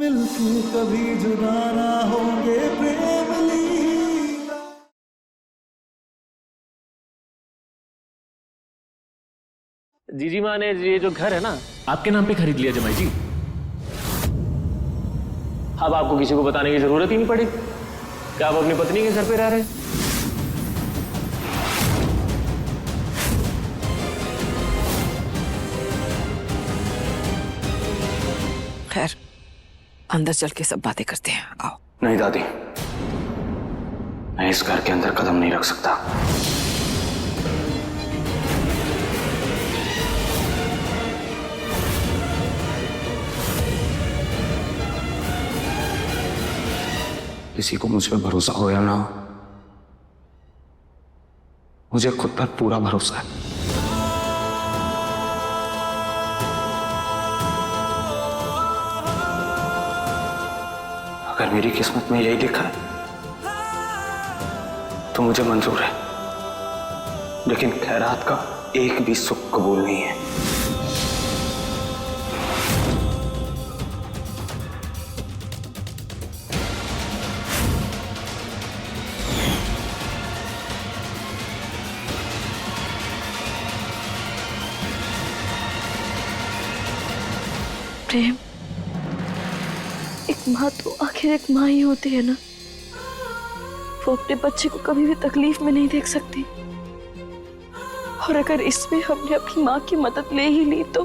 मिलके कभी जुदा ना होंगे प्रेम लीला। जीजी माँ ने ये जो घर है ना आपके नाम पे खरीद लिया जमाई जी। अब आपको किसी को बताने की जरूरत ही नहीं पड़ी कि आप अपनी पत्नी के घर पे रह रहे हैं। खैर, अंदर चल के सब बातें करते हैं, आओ। नहीं दादी, मैं इस घर के अंदर कदम नहीं रख सकता। किसी को मुझ पर भरोसा हो या ना हो, मुझे खुद पर पूरा भरोसा है। अगर मेरी किस्मत में यही लिखा है तो मुझे मंजूर है, लेकिन खैरात का एक भी सुख कबूल नहीं है। प्रेम, एक माँ तो आखिर एक माँ ही होती है ना। वो अपने बच्चे को कभी भी तकलीफ में नहीं देख सकती। और अगर इसमें हमने अपनी माँ की मदद ले ही ली तो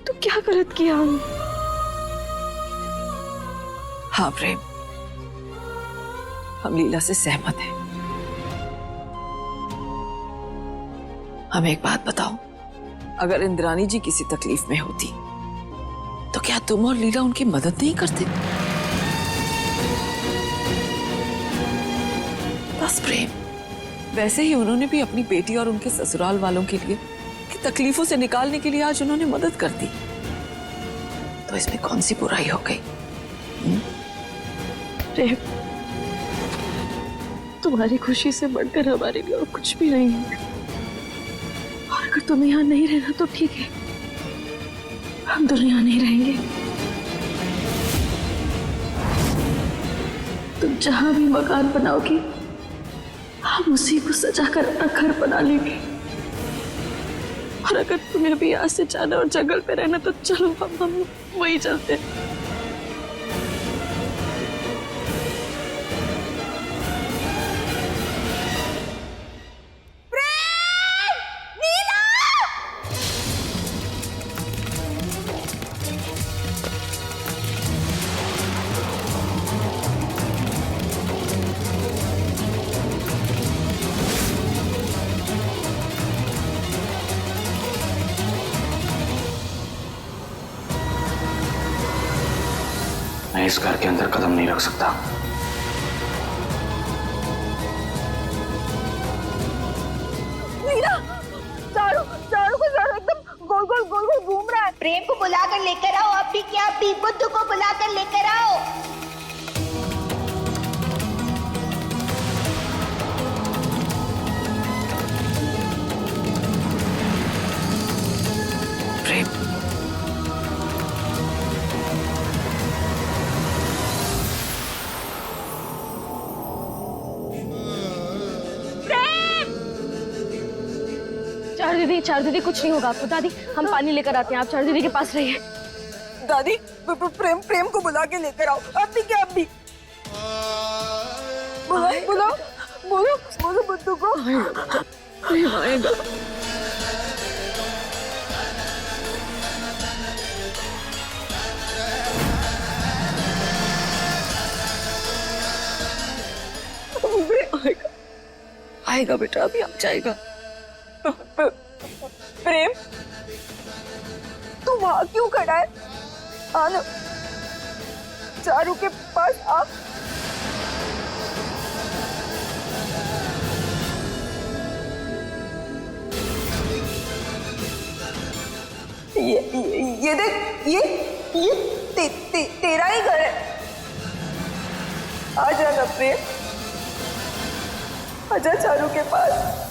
क्या गलत किया हमने? हाँ प्रेम, हम लीला से सहमत हैं। हमें एक बात बताओ, अगर इंद्राणी जी किसी तकलीफ में होती तो क्या तुम और लीला उनकी मदद नहीं करते? बस प्रेम, वैसे ही उन्होंने भी अपनी बेटी और उनके ससुराल वालों के लिए की तकलीफों से निकालने के लिए आज उन्होंने मदद कर दी, तो इसमें कौन सी बुराई हो गई? प्रेम, तुम्हारी खुशी से बढ़कर हमारे लिए और कुछ भी नहीं है। और अगर तुम्हें यहाँ नहीं रहना तो ठीक है, हम दोनों यहाँ नहीं रहेंगे। तुम जहां भी मकान बनाओगी हम उसी को सजाकर अपना घर बना लेंगे। और अगर तुम्हें अभी यहाँ से जाना और जंगल पे रहना तो चलो, हम वही चलते हैं। मैं इस घर के अंदर कदम नहीं रख सकता। चारू एकदम गोल गोल घूम रहा है। प्रेम को बुलाकर लेकर आओ, अब भी क्या, अब भी बुद्धू को बुलाकर लेकर आओ। प्रेम, चारू दीदी कुछ नहीं होगा आपको। दादी, हम पानी लेकर आते हैं, आप चारू दीदी के पास रहिए। दादी, प्रेम को बुला के लेकर आओ, अब भी क्या, अब भी बोलो बुद्धू को। प्रेम आएगा। आएगा बेटा, अभी आ जाएगा। प्रेम, तू वहां क्यों खड़ा है? आना, चारू के पास आ। ये देख, ये तेरा ही घर है। आ जाना प्रेम, आजा चारू के पास।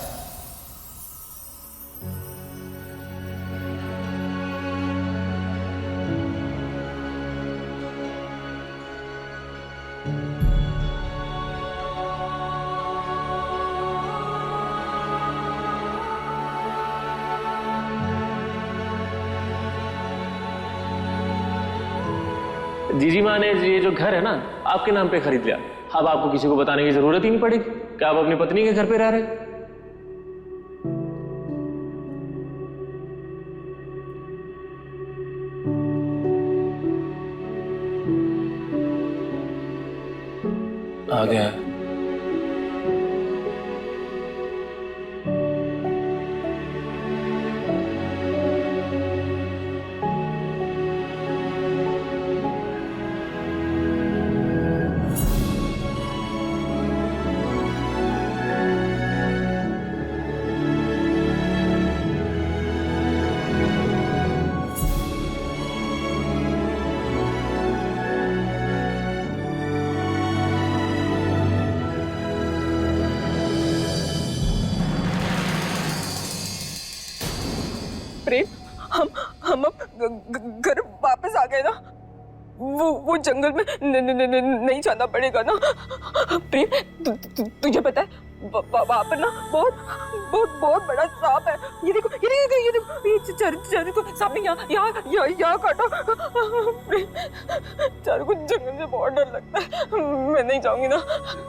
जीजी माँ ने ये जो घर है ना आपके नाम पे खरीद लिया, अब आपको किसी को बताने की जरूरत ही नहीं पड़ेगी। क्या आप अपनी पत्नी के घर पे रह रहे? आ गया। प्रेम, हम अब घर वापस आ गए ना। वो जंगल में नहीं जाना पड़ेगा ना। प्रेम, तुझे पता है वहाँ पर ना बहुत बड़ा सांप है। ये देखो चारू को सांप ने यहाँ काटा। चारू को जंगल से बहुत डर लगता है, मैं नहीं जाऊंगी ना।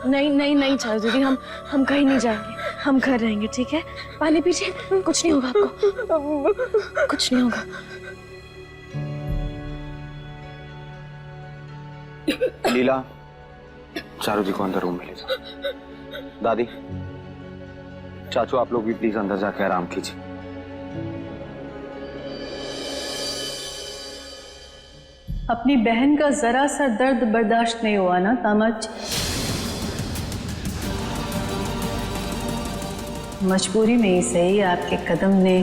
नहीं चारू दीदी, हम कहीं नहीं जाएंगे, हम घर रहेंगे, ठीक है? पानी पीजिए, कुछ नहीं होगा आपको, कुछ नहीं होगा। लीला, चारू जी को अंदर रूम में ले जाओ। दादी, चाचू आप लोग भी प्लीज अंदर जाके आराम कीजिए। अपनी बहन का जरा सा दर्द बर्दाश्त नहीं हुआ ना तामच? मजबूरी में ही सही आपके कदम ने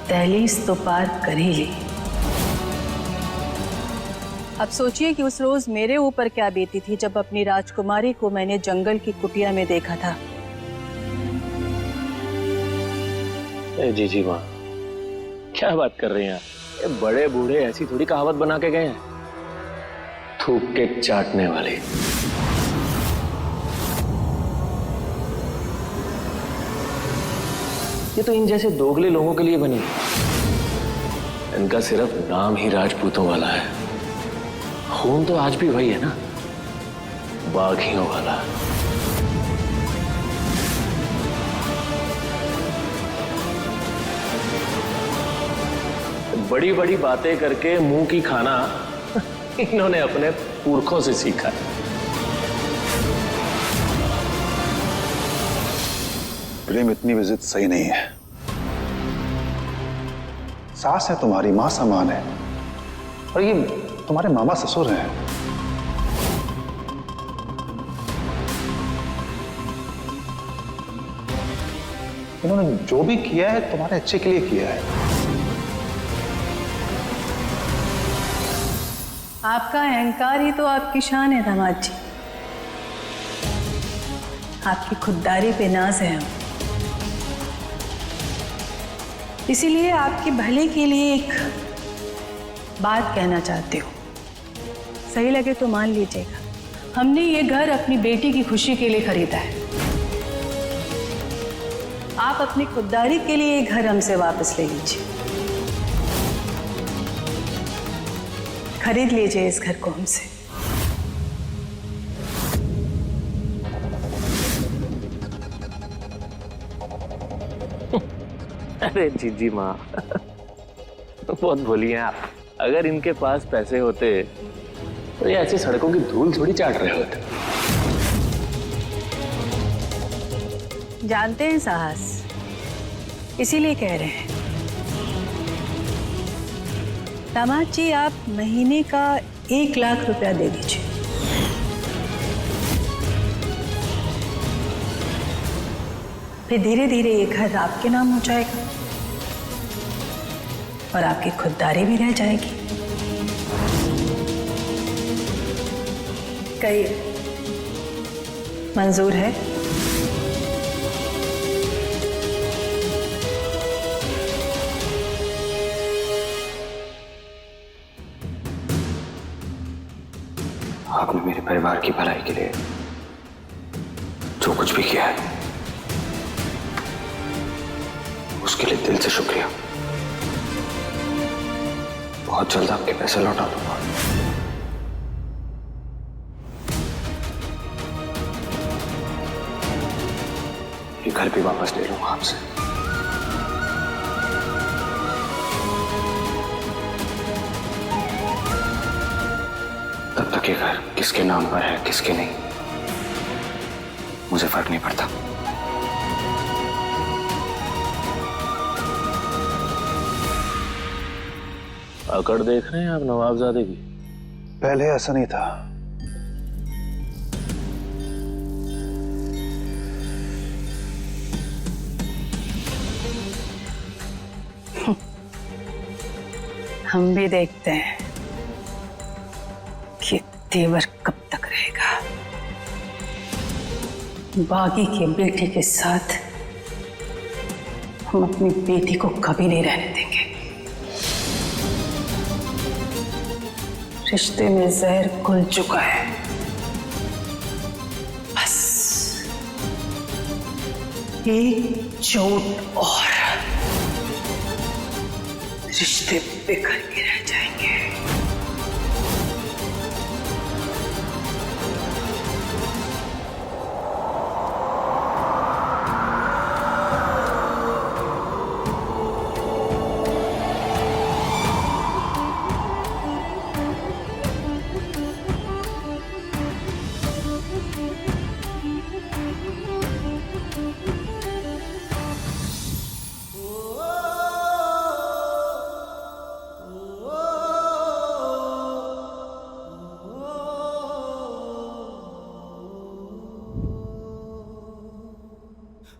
दहलीज तो पार कर ही ली। अब सोचिए कि उस रोज मेरे ऊपर क्या बीती थी जब अपनी राजकुमारी को मैंने जंगल की कुटिया में देखा था। जीजी माँ, क्या बात कर रही हैं आप? ये बड़े बूढ़े ऐसी थोड़ी कहावत बना के गए हैं, थूक के चाटने वाले। ये तो इन जैसे दोगले लोगों के लिए बनी है। इनका सिर्फ नाम ही राजपूतों वाला है, खून तो आज भी वही है ना, बाघियों वाला। बड़ी बड़ी बातें करके मुंह की खाना इन्होंने अपने पुरखों से सीखा है। प्रेम, इतनी भी जिद सही नहीं है। सास है तुम्हारी, मां समान है, और ये तुम्हारे मामा ससुर हैं। इन्होंने जो भी किया है तुम्हारे अच्छे के लिए किया है। आपका अहंकार ही तो आपकी शान है दामाद जी। आपकी खुददारी पे नाज है हम, इसीलिए आपके भले के लिए एक बात कहना चाहती हूँ। सही लगे तो मान लीजिएगा, हमने ये घर अपनी बेटी की खुशी के लिए खरीदा है। आप अपनी खुददारी के लिए ये घर हमसे वापस ले लीजिए, खरीद लीजिए इस घर को हमसे। अरे जीजी माँ, बहुत भोली हैं आप। अगर इनके पास पैसे होते तो ये ऐसी सड़कों की धूल थोड़ी चाट रहे होते। जानते हैं साहस, इसीलिए कह रहे हैं। दामाद जी, आप महीने का 1 लाख रुपया दे दीजिए। फिर धीरे धीरे ये घर आपके नाम हो जाएगा और आपकी खुददारी भी रह जाएगी। कहिए, मंजूर है? आपने मेरे परिवार की भलाई के लिए जो कुछ भी किया है उसके लिए दिल से शुक्रिया। बहुत जल्द आपके पैसे लौटा दूंगा। घर भी वापस ले लूंगा आपसे। तब तक ये घर किसके नाम पर है किसके नहीं मुझे फर्क नहीं पड़ता। अकड़ देख रहे हैं आप नवाबजादे की? पहले ऐसा नहीं था। हम भी देखते हैं कि तेवर कब तक रहेगा। बागी के बेटे के साथ हम अपनी बेटी को कभी नहीं रहने देंगे। रिश्ते में जहर घुल चुका है। बस एक चोट और रिश्ते बिखर के रह जाएंगे।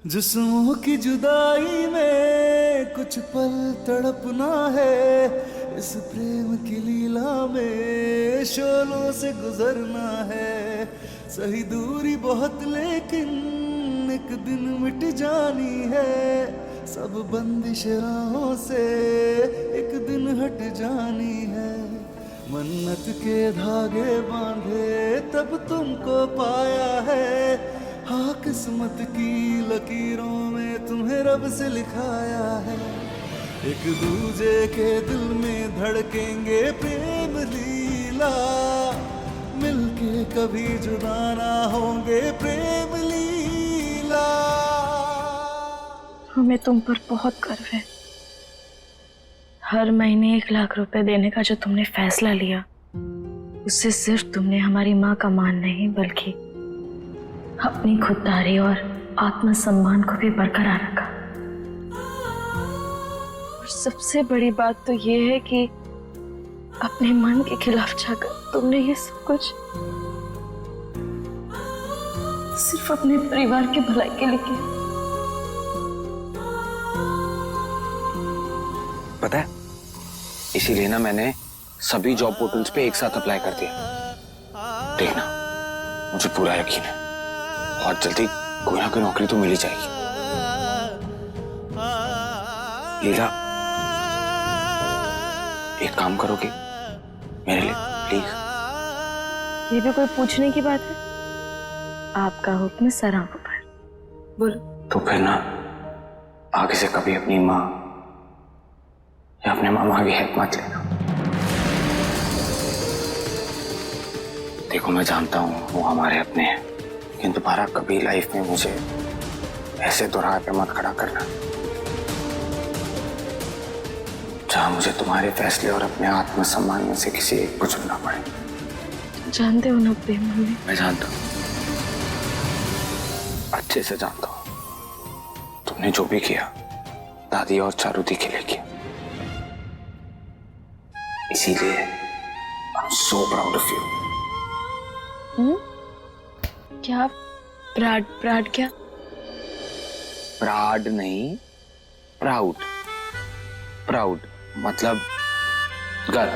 जिस्मों की जुदाई में कुछ पल तड़पना है, इस प्रेम की लीला में शोलों से गुजरना है। सही दूरी बहुत लेकिन एक दिन मिट जानी है, सब बंदिश राहों से एक दिन हट जानी है। मन्नत के धागे बांधे तब तुमको पाया है, हाँ किस्मत की लकीरों में तुम्हें रब से लिखाया है। एक दूजे के दिल में धड़केंगे प्रेम लीला, मिलके कभी जुदा ना होंगे प्रेम लीला। हमें तुम पर बहुत गर्व है। हर महीने 1 लाख रुपए देने का जो तुमने फैसला लिया, उससे सिर्फ तुमने हमारी माँ का मान नहीं बल्कि अपनी खुददारी और आत्मसम्मान को भी बरकरार रखा। और सबसे बड़ी बात तो ये है कि अपने मन के खिलाफ जाकर तुमने ये सब कुछ सिर्फ अपने परिवार की भलाई के लिए किया। पता है, इसीलिए ना मैंने सभी जॉब पोर्टल्स पे एक साथ अप्लाई कर दिया। देखना, मुझे पूरा यकीन है बहुत जल्दी कोई ना कोई नौकरी तो मिल ही जाएगी। लीला, एक काम करोगे मेरे लिए प्लीज? ये भी कोई पूछने की बात है? आपका हुक्म सर आंखों पर। बोलो। तो फिर ना आगे से कभी अपनी माँ या अपने मामा की हेल्प मत लेना। देखो, मैं जानता हूँ वो हमारे अपने हैं, लेकिन दोबारा कभी लाइफ में मुझे ऐसे दोराहे पे मत खड़ा करना जहां मुझे तुम्हारे फैसले और अपने आत्मसम्मान में से किसी एक को चुनना पड़े। जानते हो ना प्रेम, मैं जानता हूं, अच्छे से जानता हूं। तुमने जो भी किया दादी और चारुदी के लिए किया, इसीलिए I am so proud of you. क्या प्राड? प्राड क्या? प्राड नहीं, प्राउड। प्राउड मतलब गर्व।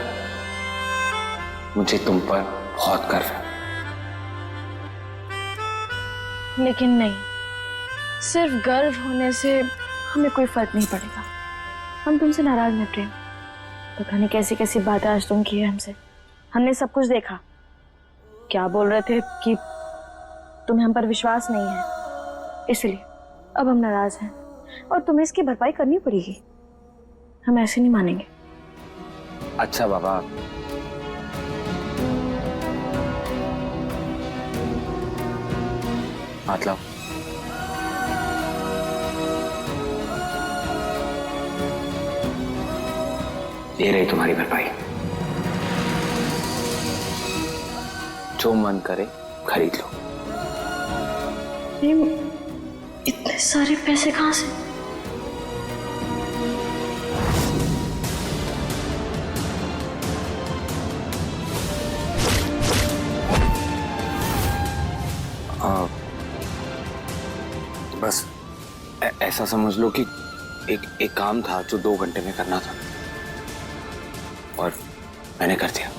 मुझे तुम पर बहुत गर्व है। लेकिन नहीं, सिर्फ गर्व होने से हमें कोई फर्क नहीं पड़ेगा। हम तुमसे नाराज हैं प्रेम। पता नहीं कैसी कैसी बातें आज तुम की है हमसे। हमने सब कुछ देखा। क्या बोल रहे थे कि तुम्हें हम पर विश्वास नहीं है, इसलिए अब हम नाराज हैं और तुम्हें इसकी भरपाई करनी पड़ेगी। हम ऐसे नहीं मानेंगे। अच्छा बाबा, मतलब ये रही तुम्हारी भरपाई। जो मन करे खरीद लो। प्रेम, इतने सारे पैसे कहाँ से? बस ऐसा समझ लो कि एक काम था जो 2 घंटे में करना था और मैंने कर दिया।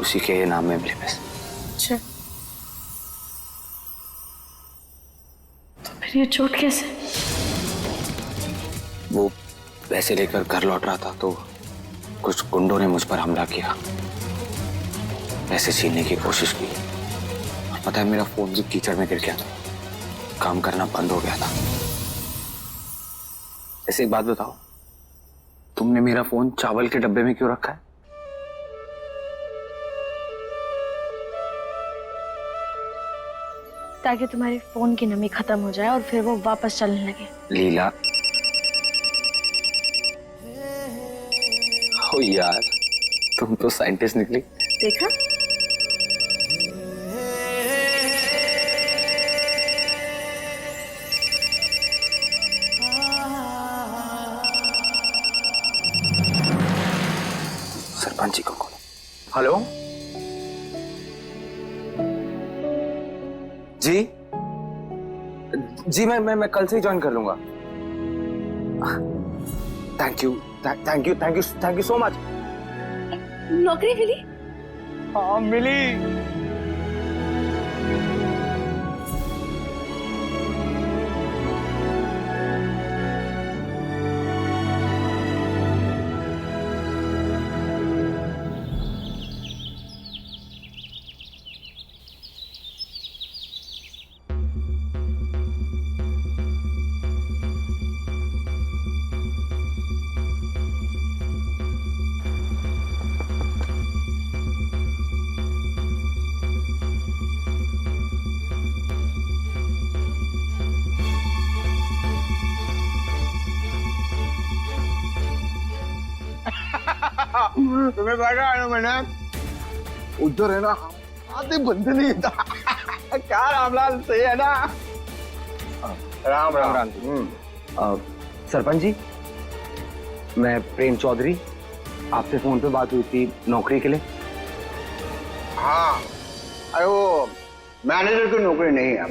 उसी के नाम में मिले पैसे। अच्छा, तो फिर ये चोट कैसे? वो पैसे लेकर घर लौट रहा था तो कुछ गुंडों ने मुझ पर हमला किया, पैसे छीनने की कोशिश की। पता है, मेरा फोन भी कीचड़ में गिर गया था, काम करना बंद हो गया था। ऐसे एक बात बताओ, तुमने मेरा फोन चावल के डब्बे में क्यों रखा है? ताकि तुम्हारे फोन की नमी खत्म हो जाए और फिर वो वापस चलने लगे। लीला, ओ यार, तुम तो साइंटिस्ट निकली। देखा? सरपंच जी को कॉल। हेलो जी, जी मैं कल से ही ज्वाइन कर लूंगा। Thank you so much. नौकरी मिली? हाँ मिली। तुम्हें बैठा है ना मैंने उधर है ना, आधे बंदे नहीं था। क्या रामलाल सही है ना? राम राम राम। सरपंच जी, मैं प्रेम चौधरी, आपसे फोन पे बात हुई थी नौकरी के लिए। हाँ, अरे वो मैनेजर की नौकरी नहीं है।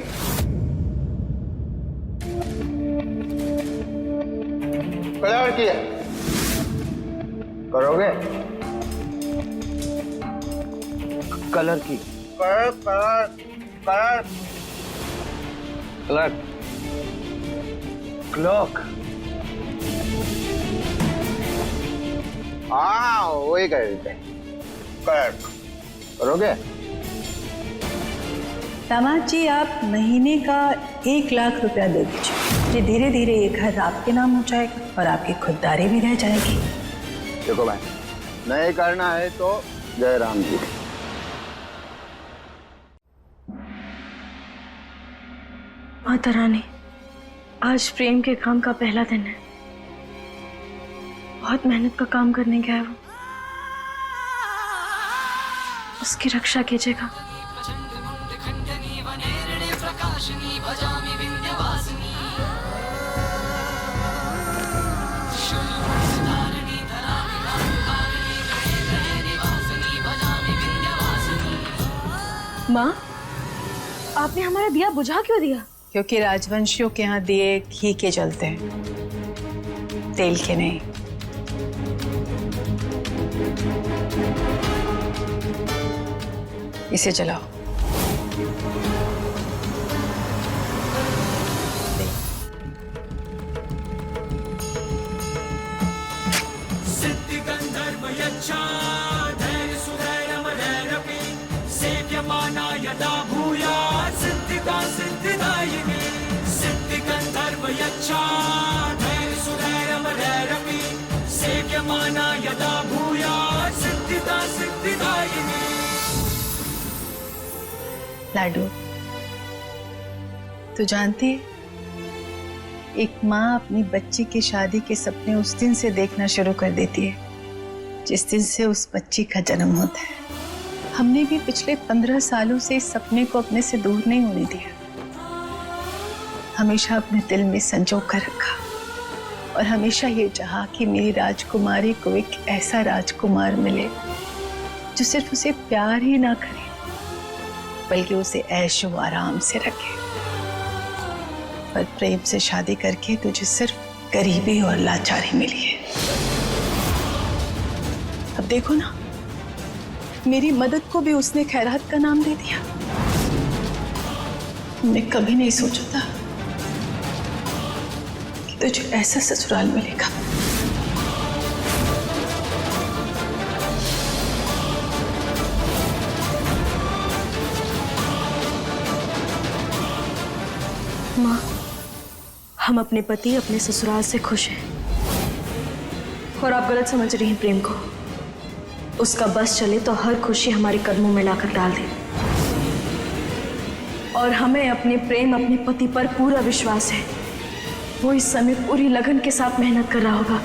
कलर की है, करोगे? कलर की? Colour colour colour clerk, clerk. हाँ वही कर देते, कलर करोगे? दामाद जी, आप महीने का 1 लाख रुपया दे दीजिए। जी, धीरे धीरे ये घर आपके नाम हो जाएगा और आपकी खुददारी भी रह जाएगी। देखो भाई, नहीं करना है तो जय राम जी। माता रानी, आज प्रेम के काम का पहला दिन है। बहुत मेहनत का काम करने गया है वो। उसकी रक्षा कीजिएगा। माँ, आपने हमारा दिया बुझा क्यों दिया? क्योंकि राजवंशियों के यहाँ दिए घी के जलते हैं, तेल के नहीं। इसे जलाओ। लाडू, तू जानती है एक माँ अपनी बच्ची की शादी के सपने उस दिन से देखना शुरू कर देती है जिस दिन से उस बच्ची का जन्म होता है। हमने भी पिछले 15 सालों से इस सपने को अपने से दूर नहीं होने दिया, हमेशा अपने दिल में संजो कर रखा और हमेशा ये चाहा कि मेरी राजकुमारी को एक ऐसा राजकुमार मिले जो सिर्फ उसे प्यार ही ना करे बल्कि उसे ऐशो आराम से रखे। पर प्रेम से शादी करके तुझे सिर्फ गरीबी और लाचारी मिली है। अब देखो ना, मेरी मदद को भी उसने खैरात का नाम दे दिया। हमने कभी नहीं सोचा था कि तुझे ऐसा ससुराल मिलेगा। माँ, हम अपने पति अपने ससुराल से खुश हैं और आप गलत समझ रही हैं प्रेम को। उसका बस चले तो हर खुशी हमारे कदमों में लाकर डाल दे और हमें अपने प्रेम अपने पति पर पूरा विश्वास है। वो इस समय पूरी लगन के साथ मेहनत कर रहा होगा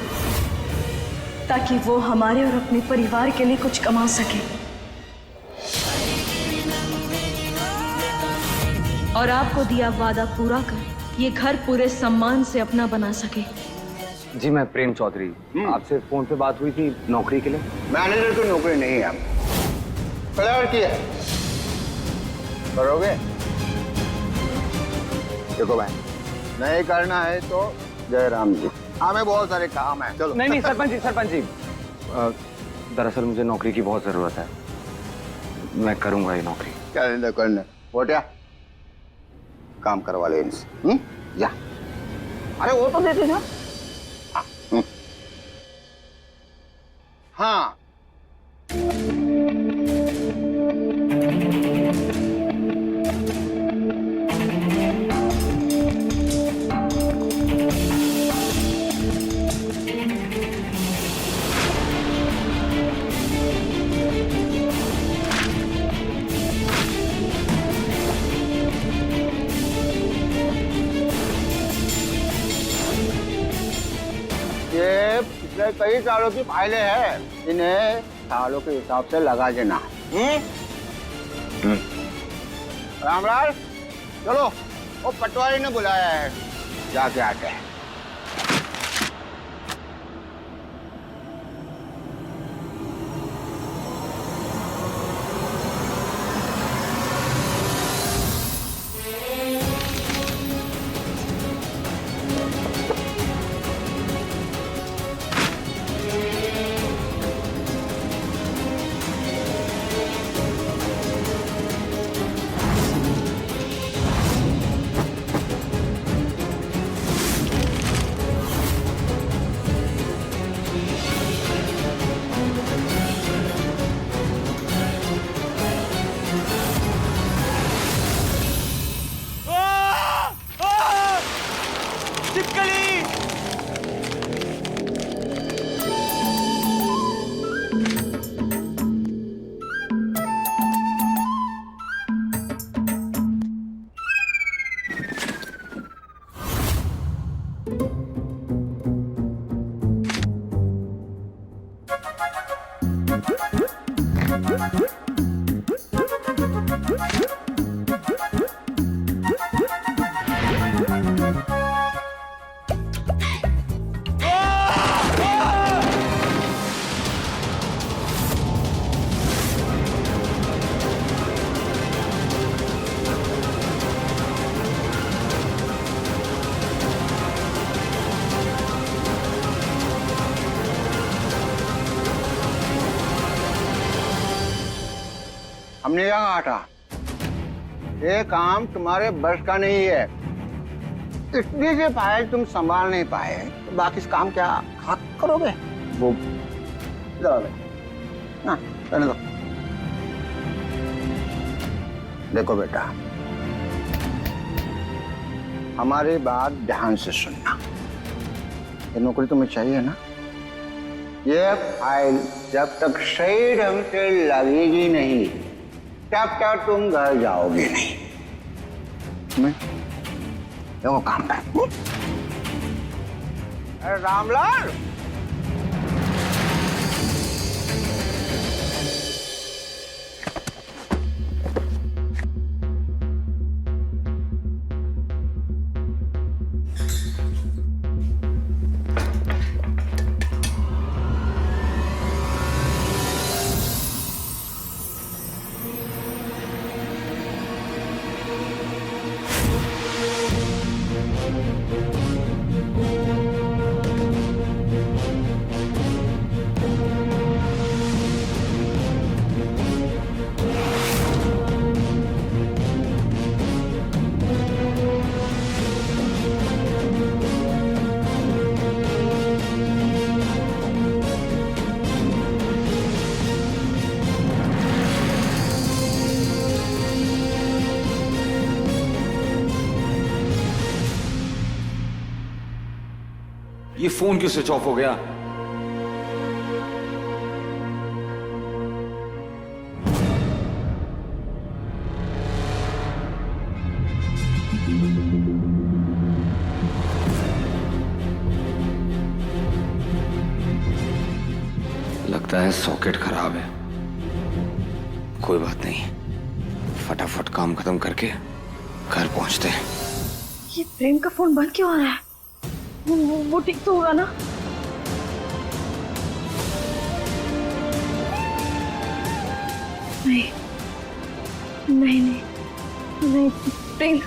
ताकि वो हमारे और अपने परिवार के लिए कुछ कमा सके और आपको दिया वादा पूरा कर ये घर पूरे सम्मान से अपना बना सके। जी मैं प्रेम चौधरी, आपसे फोन पे बात हुई थी नौकरी के लिए। मैनेजर की नौकरी नहीं है, क्लर्क की है। करोगे? देखो भाई, नहीं करना है तो जय राम जी, हमें बहुत सारे काम है। चलो। नहीं सरपंच जी दरअसल मुझे नौकरी की बहुत जरूरत है, मैं करूंगा ये नौकरी। करने बोटिया काम करवा ले इनसे। जा। अरे वो तो देते ना। हाँ। ये पिछले कई सालों की फाइलें हैं, इन्हें सालों के हिसाब से लगा देना। रामलाल, चलो, वो पटवारी ने बुलाया है, जाके आते हैं। हमने यहाँ कहा ये काम तुम्हारे बस का नहीं है, इतनी से फाइल तुम संभाल नहीं पाए तो बाकी इस काम क्या हाथ करोगे? वो करने दो। देखो बेटा, हमारी बात ध्यान से सुनना। ये नौकरी तुम्हें चाहिए ना? ये फाइल जब तक सही ढंग से लगेगी नहीं तब तक तुम घर जाओगे नहीं। देखो काम कर। अरे रामलाल, ये फोन क्यों स्विच ऑफ हो गया? लगता है सॉकेट खराब है। कोई बात नहीं, फटाफट काम खत्म करके घर पहुंचते हैं। ये प्रेम का फोन बंद क्यों आ रहा है? वो ठीक तो होगा ना? नहीं नहीं नहीं नहीं, प्रेम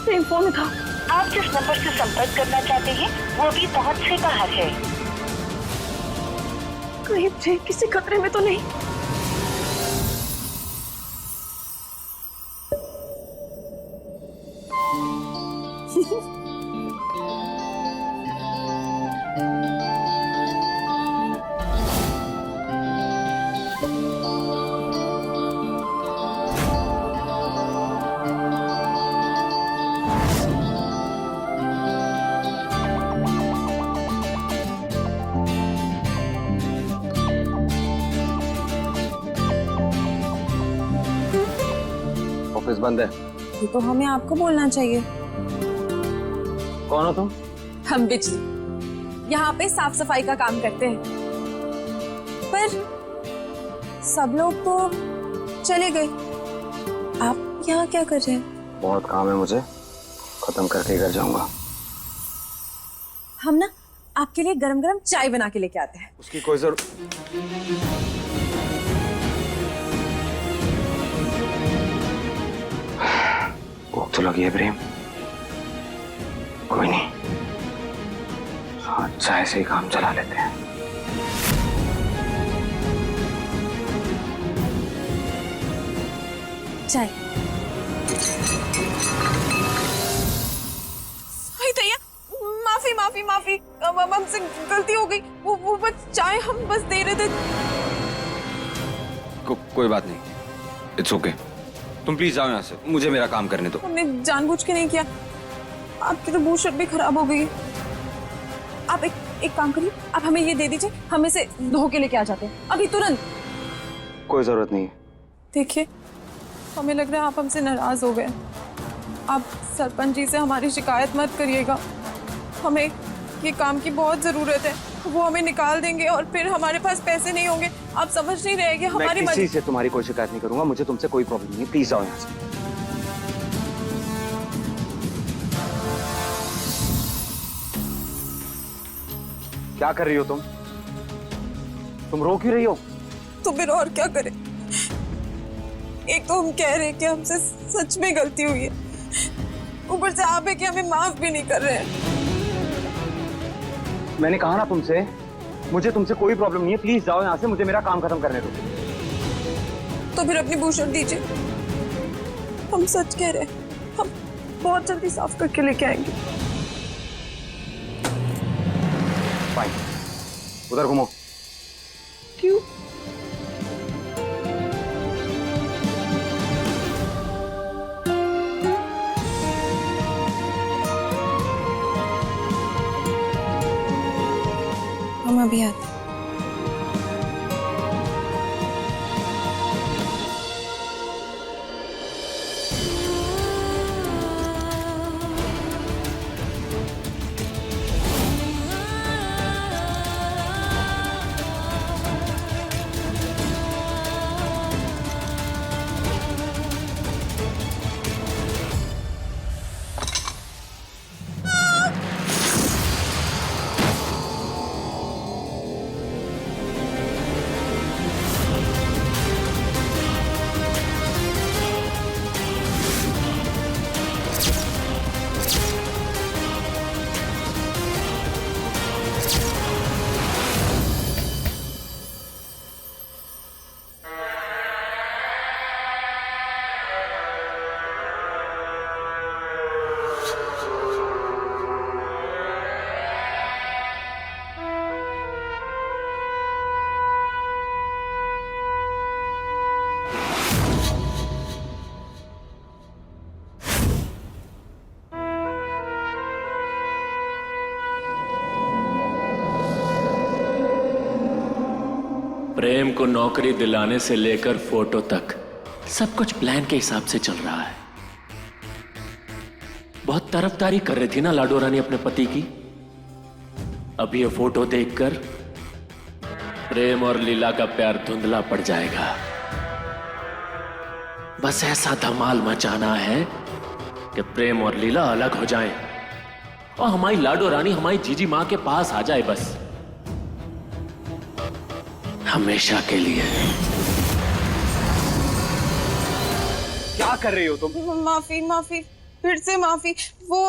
प्रेम फोन उठाओ। आप जिस नंबर से संपर्क करना चाहते हैं वो अभी पहुंच से बाहर है। कहीं प्रेम किसी खतरे में तो नहीं? ऑफिस बंद है। ये तो हमें आपको बोलना चाहिए। कौन हो तुम? हम बिजली यहाँ पे साफ सफाई का काम करते हैं, पर सब लोग तो चले गए। आप यहाँ क्या कर रहे हैं? बहुत काम है मुझे, खत्म करके घर जाऊंगा। हम ना आपके लिए गरम गरम चाय बना के लेके आते हैं। उसकी कोई जरूरत भूख तो लगी है प्रेम। कोई नहीं, चाय से ही काम चला लेते हैं। चाय। भैया माफी माफी माफी, अब हमसे गलती हो गई। वो बस चाय हम बस दे रहे थे। कोई बात नहीं, इट्स ओके। तुम प्लीज जाओ यहाँ से, मुझे मेरा काम करने दो। हमने जानबूझ के नहीं किया। आपकी तो बूट शर्ट भी खराब हो गई। आप एक काम करिए, आप हमें ये दे दीजिए, हम इसे धो के लेके आ जाते हैं अभी तुरंत। कोई जरूरत नहीं है। देखिए, हमें लग रहा है आप हमसे नाराज हो गए। आप सरपंच जी से हमारी शिकायत मत करिएगा। हमें ये काम की बहुत जरूरत है। वो हमें निकाल देंगे और फिर हमारे पास पैसे नहीं होंगे। आप समझ नहीं रहे कि हमारी मैं किसी से तुम्हारी कोई शिकायत नहीं करूंगा। मुझे तुमसे कोई प्रॉब्लम नहीं है, प्लीज जाओ यहाँ से। क्या कर रही हो तुम? तुम रो क्यों रही हो? तो फिर और क्या करें? एक तो हम कह रहे हैं कि हमसे सच में गलती हुई है, ऊपर से आप है कि हमें माफ भी नहीं कर रहे हैं। मैंने कहा ना तुमसे, मुझे तुमसे कोई प्रॉब्लम नहीं है, प्लीज जाओ यहाँ से, मुझे मेरा काम खत्म करने दो। तो फिर अपनी बूट शर्ट दीजिए। हम सच कह रहे हैं, हम बहुत जल्दी साफ करके लेके आएंगे। फाइन, उधर घूमो। क्यों? हम अभी आते हैं। प्रेम को नौकरी दिलाने से लेकर फोटो तक सब कुछ प्लान के हिसाब से चल रहा है। बहुत तरफदारी कर रही थी ना लाडो रानी अपने पति की। अब ये फोटो देखकर प्रेम और लीला का प्यार धुंधला पड़ जाएगा। बस ऐसा धमाल मचाना है कि प्रेम और लीला अलग हो जाएं और हमारी लाडो रानी हमारी जीजी मां के पास आ जाए, बस हमेशा के लिए। क्या कर रही हो तुम? माफी माफी, फिर से माफी। वो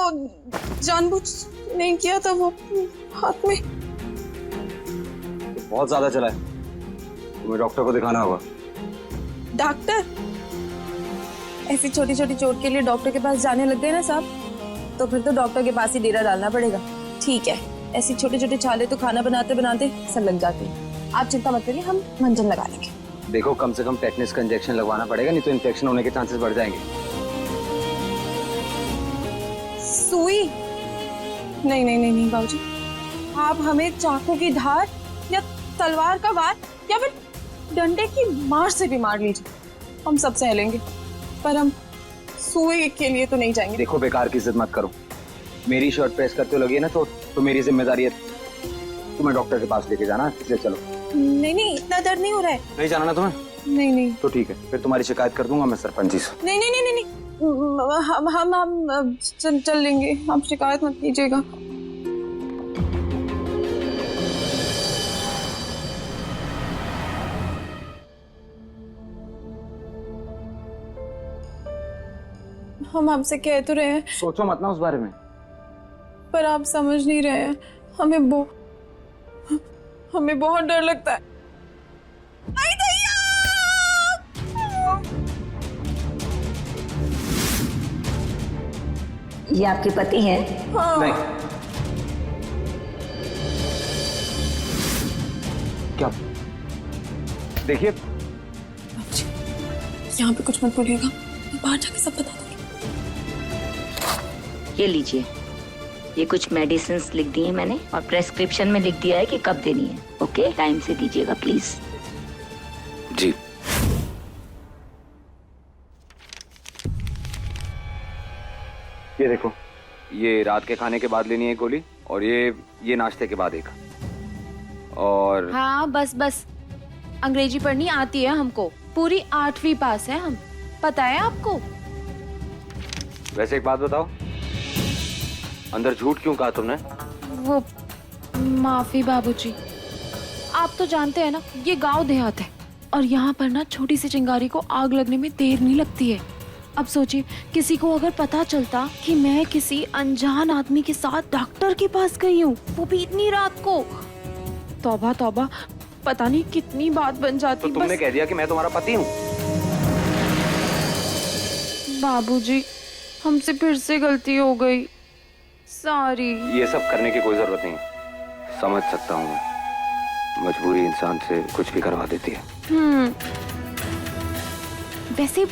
जानबूझ नहीं किया था, वो हाथ में। बहुत ज्यादा चला है, तुम्हें डॉक्टर को दिखाना होगा। डॉक्टर? ऐसी छोटी छोटी चोट के लिए डॉक्टर के पास जाने लग गए ना साहब, तो फिर तो डॉक्टर के पास ही डेरा डालना पड़ेगा। ठीक है, ऐसी छोटे छोटे छाले तो खाना बनाते बनाते सब लग जाती हैं। आप चिंता मत करिए, हम मंजन लगा लेंगे। देखो, कम से कम टेटनस का इंजेक्शन लगवाना पड़ेगा, नहीं तो इन्फेक्शन होने के चांसेस बढ़ जाएंगे। सुई? नहीं नहीं नहीं नहीं बाबूजी, आप हमें चाकू की धार या तलवार का वार या फिर डंडे की मार से भी मार लीजिए, हम सब सह लेंगे, पर हम सुई के लिए तो नहीं जाएंगे। देखो, बेकार की जिद मत करो। मेरी शर्ट प्रेस करते हो लगी है ना, तो मेरी जिम्मेदारी है तुम्हें डॉक्टर के पास लेके जाना, इसलिए चलो। नहीं नहीं, इतना दर्द नहीं हो रहा है। नहीं जाना ना तुम्हें? नहीं नहीं। तो ठीक है, फिर तुम्हारी शिकायत कर दूंगा मैं सरपंच जी से। नहीं नहीं नहीं नहीं, नहीं। हम चल लेंगे, आप शिकायत मत कीजिएगा। हम आपसे कह तो रहे हैं, सोचो मत ना उस बारे में। पर आप समझ नहीं रहे हैं। हमें बहुत डर लगता है। आई दैया! ये आपके पति हैं? हाँ। नहीं। क्या? देखिए, यहाँ पे कुछ मत बोलिएगा, मैं बाहर जाके सब बता दूंगी। ये लीजिए, ये कुछ मेडिसिन्स लिख दी हैं मैंने और प्रेस्क्रिप्शन में लिख दिया है कि कब देनी है। ओके, टाइम से दीजिएगा प्लीज। जी। ये देखो, ये रात के खाने के बाद लेनी है गोली, और ये नाश्ते के बाद एक। और हाँ बस बस, अंग्रेजी पढ़नी आती है हमको, पूरी 8वीं पास है हम, पता है आपको। वैसे एक बात बताओ, अंदर झूठ क्यों कहा तुमने? वो माफी बाबूजी, आप तो जानते हैं ना ये गांव देहात है और यहाँ पर ना छोटी सी चिंगारी को आग लगने में देर नहीं लगती है। अब सोचिए, किसी को अगर पता चलता कि मैं किसी अनजान आदमी के साथ डॉक्टर के पास गई हूँ, वो भी इतनी रात को, तौबा तौबा, पता नहीं कितनी बात बन जाती। तो तुमने कह दिया कि मैं तुम्हारा पति हूँ। बाबूजी, हमसे फिर से गलती हो गई, सॉरी। ये सब करने की कोई जरूरत नहीं, समझ सकता हूँ मैं, मजबूरी इंसान से कुछ भी करवा देती है। वैसे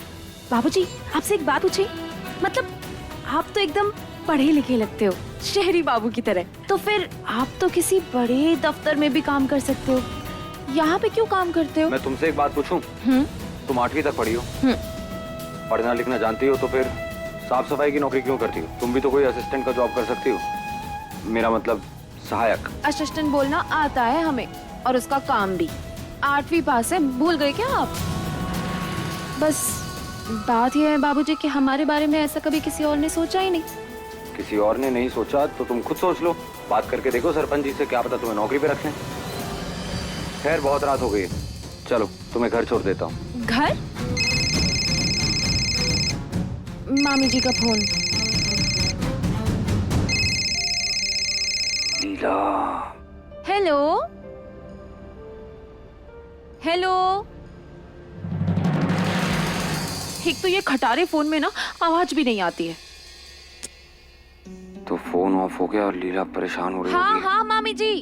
बाबूजी, आपसे एक बात पूछी, मतलब आप तो एकदम पढ़े लिखे लगते हो, शहरी बाबू की तरह, तो फिर आप तो किसी बड़े दफ्तर में भी काम कर सकते हो, यहाँ पे क्यों काम करते हो? मैं तुमसे एक बात पूछूं? तुम 8वीं तक पढ़ी हो, पढ़ना लिखना जानती हो, तो फिर साफ सफाई की नौकरी क्यों करती हो? तुम भी तो कोई असिस्टेंट का जॉब कर सकती हो, मेरा मतलब सहायक। असिस्टेंट बोलना आता है हमें, और उसका काम भी। 8वीं पास है, भूल गए क्या आप? बस बात यह है बाबूजी कि हमारे बारे में ऐसा कभी किसी और ने सोचा ही नहीं। किसी और ने नहीं सोचा तो तुम खुद सोच लो, बात करके देखो सरपंच जी से, क्या पता तुम्हें नौकरी पे रखें। खैर, बहुत रात हो गई है, चलो तुम्हें घर छोड़ देता हूँ। घर? मामी जी का फोन। लीला। Hello hello. एक तो ये खटारे फोन में ना आवाज भी नहीं आती है। तो फोन ऑफ हो गया और लीला परेशान हो रही हाँ होगी। हाँ मामी जी।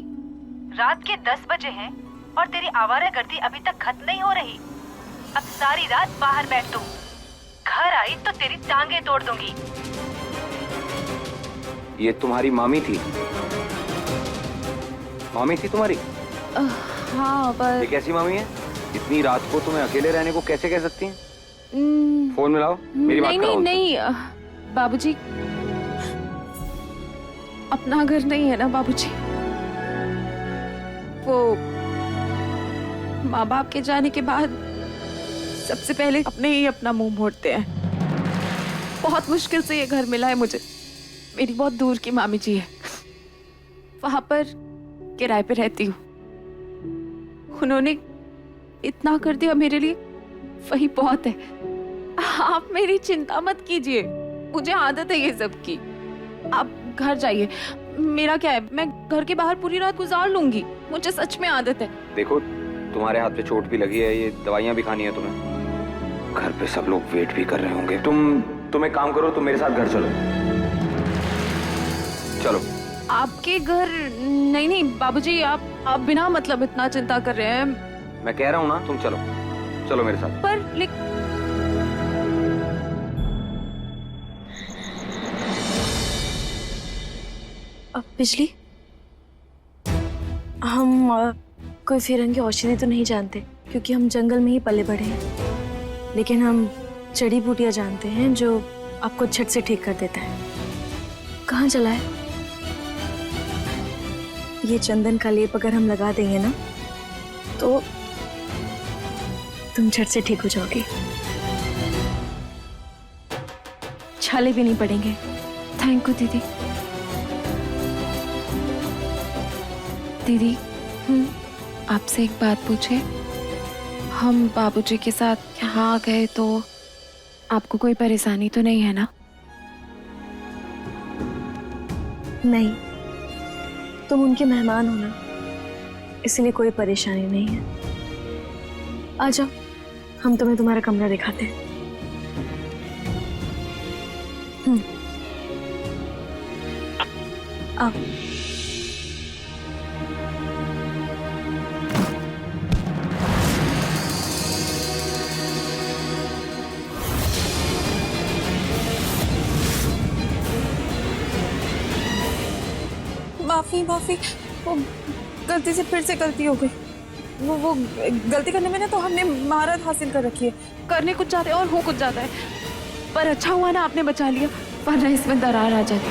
रात के 10 बजे हैं और तेरी आवारागर्दी अभी तक खत्म नहीं हो रही। अब सारी रात बाहर बैठ तू, घर आई तो तेरी टांगे तोड़ दूंगी। ये तुम्हारी मामी थी? मामी थी तुम्हारी? हाँ पर ये कैसी मामी है? इतनी रात को तुम्हें अकेले रहने को कैसे कह सकती हैं? फोन मिलाओ, मेरी बात नहीं कराओ नहीं उनसे। नहीं बाबूजी, अपना घर नहीं है ना बाबूजी। वो माँ बाप के जाने के बाद सबसे पहले अपने ही अपना मुंह मोड़ते हैं। बहुत मुश्किल से ये घर मिला है मुझे। मेरी बहुत दूर की मामी जी है, वहां पर किराए पे रहती हूँ। उन्होंने इतना कर दिया मेरे लिए, वही बहुत है। आप मेरी चिंता मत कीजिए, मुझे आदत है ये सब की। आप घर जाइए, मेरा क्या है, मैं घर के बाहर पूरी रात गुजार लूंगी। मुझे सच में आदत है। देखो तुम्हारे हाथ पे चोट भी लगी है, ये दवाइयाँ भी खानी है तुम्हें। घर पे सब लोग वेट भी कर रहे होंगे। तुम एक काम करो, तुम मेरे साथ घर चलो। चलो। आपके घर? नहीं नहीं बाबूजी, आप बिना मतलब इतना चिंता कर रहे हैं। मैं कह रहा हूँ ना, तुम चलो, चलो मेरे साथ। पर अब बिजली, हम कोई फिरंगी औषधि तो नहीं जानते क्योंकि हम जंगल में ही पले बढ़े हैं, लेकिन हम जड़ी बूटियां जानते हैं जो आपको झट से ठीक कर देता है। कहाँ चला है? ये चंदन का लेप अगर हम लगा देंगे ना तो तुम झट से ठीक हो जाओगी, छाले भी नहीं पड़ेंगे। थैंक यू दीदी। दीदी आपसे एक बात पूछे? हम बाबूजी के साथ यहाँ आ गए तो आपको कोई परेशानी तो नहीं है ना? नहीं, तुम उनके मेहमान हो ना, इसलिए कोई परेशानी नहीं है। आ जाओ, हम तुम्हें तुम्हारा कमरा दिखाते हैं। आओ। माफी, वो गलती से फिर से गलती हो गई। वो गलती करने में ना तो हमने महारत हासिल कर रखी है। करने कुछ जाते और हो कुछ जाता है, पर अच्छा हुआ ना आपने बचा लिया, वरना इसमें दरार आ जाती।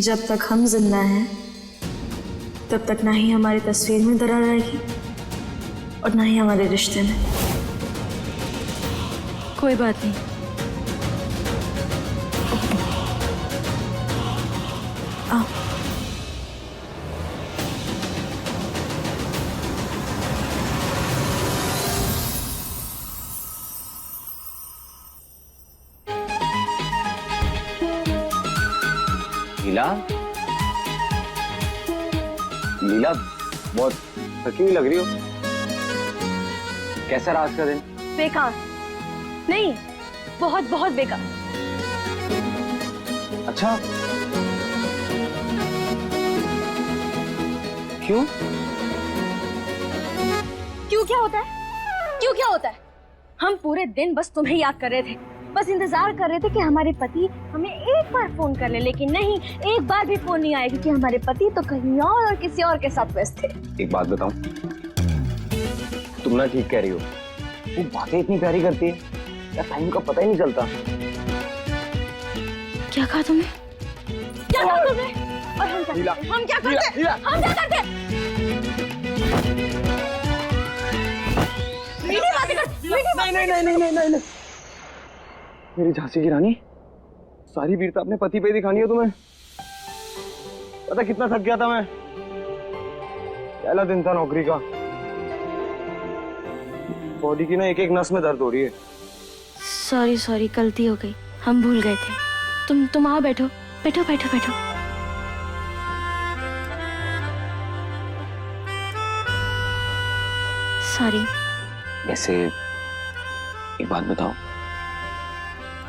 जब तक हम जिंदा हैं तब तक ना ही हमारी तस्वीर में दरार आएगी और ना ही हमारे रिश्ते में। कोई बात नहीं, आओ। लीला, बहुत थकी हुई लग रही हो। कैसा रहा आज का दिन? बेकार नहीं, बहुत बहुत बेकार। अच्छा, क्यों? क्यों क्या होता है? क्यों क्या होता है? हम पूरे दिन बस तुम्हें याद कर रहे थे, बस इंतजार कर रहे थे कि हमारे पति हमें एक बार फोन कर ले, लेकिन नहीं, एक बार भी फोन नहीं आया क्योंकि हमारे पति तो कहीं और किसी और के साथ व्यस्त थे। एक बात बताऊं, तुम ना ठीक कह रही हो। वो बातें इतनी प्यारी करती है, या टाइम का पता ही नहीं चलता। क्या कहा तुमने? क्या कहा तुमने? और हम क्या करते? हम क्या करते? हम क्या करते? मीठी बातें कर, मीठी बातें। नहीं। मेरी झांसी की रानी, सारी वीरता अपने पति पे दिखानी है तुम्हें। पता कितना थक गया था मैं। पहला दिन था नौकरी का, बॉडी की ना एक एक नस में दर्द हो रही है। सॉरी, गलती हो गई, हम भूल गए थे। तुम आओ, बैठो बैठो बैठो बैठो। सॉरी। वैसे एक बात बताओ,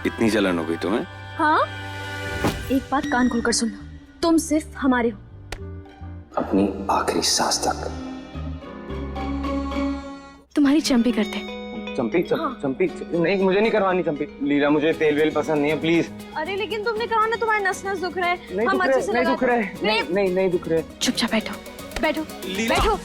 इतनी जलन हो गई तुम्हें? हाँ, एक बात कान खोलकर सुनना, तुम सिर्फ हमारे हो। अपनी आखिरी सांस तक। तुम्हारी चंपी करते, चंपी चंपी नहीं, मुझे नहीं करवानी चंपी। लीला मुझे तेल वेल पसंद नहीं है, प्लीज। अरे लेकिन तुमने कहा ना तुम्हारे नस नस दुख रहे हैं। नहीं हम दुख अच्छे रहे, से नहीं लगाते दुख रहे, हैं। नहीं दुख रहे। चुपचाप बैठो बैठो बैठो।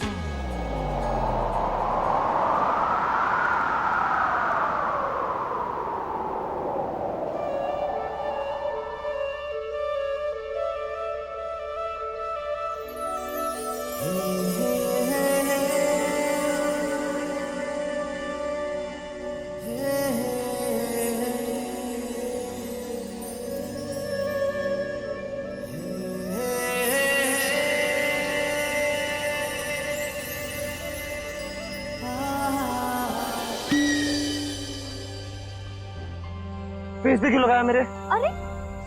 फेस पे क्यों लगाया मेरे? अरे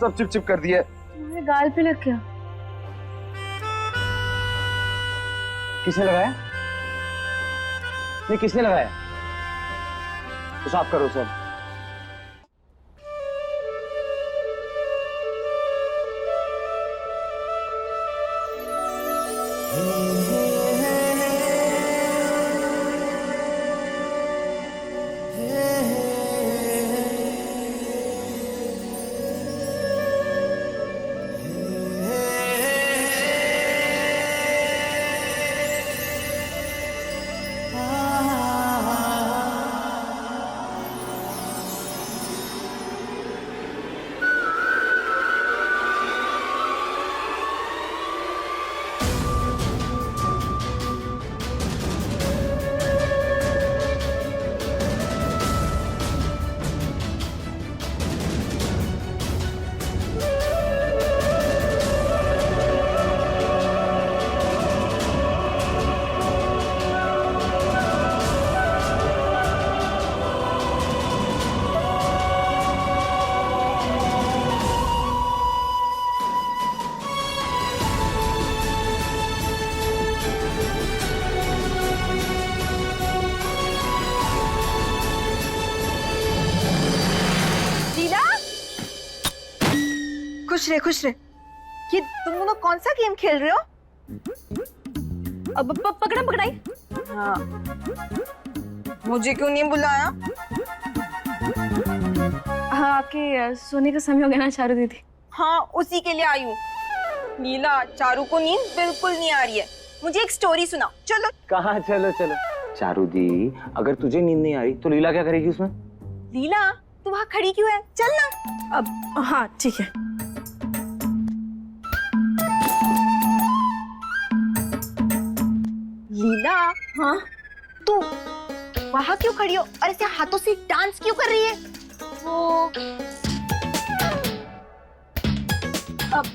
सब चिप कर दिया। तुम्हारे गाल पे लग गया। किसने लगाया? नहीं, किसने लगाया? तो साफ करो सब। खुश रहे। ये तुम दोनों कौन सा गेम खेल रहे हो? अब पकड़म पकड़ाई। हाँ, मुझे क्यों नहीं बुलाया? हाँ, आपके सोने का समय हो गया ना चारू दीदी। हाँ, उसी के लिए आई हूँ। नीला, चारू को नींद बिल्कुल नहीं आ रही है। मुझे एक स्टोरी सुनाओ। चलो। कहाँ? चलो चलो। चारू दी, अगर तुझे नींद नहीं आ रही तो लीला क्या करेगी उसमें? लीला, तू वहाँ खड़ी क्यों है? चल ना। अब हाँ ठीक है। लीला, हाँ तू वहाँ क्यों खड़ी हो और ऐसे हाथों से डांस क्यों कर रही है? वो अब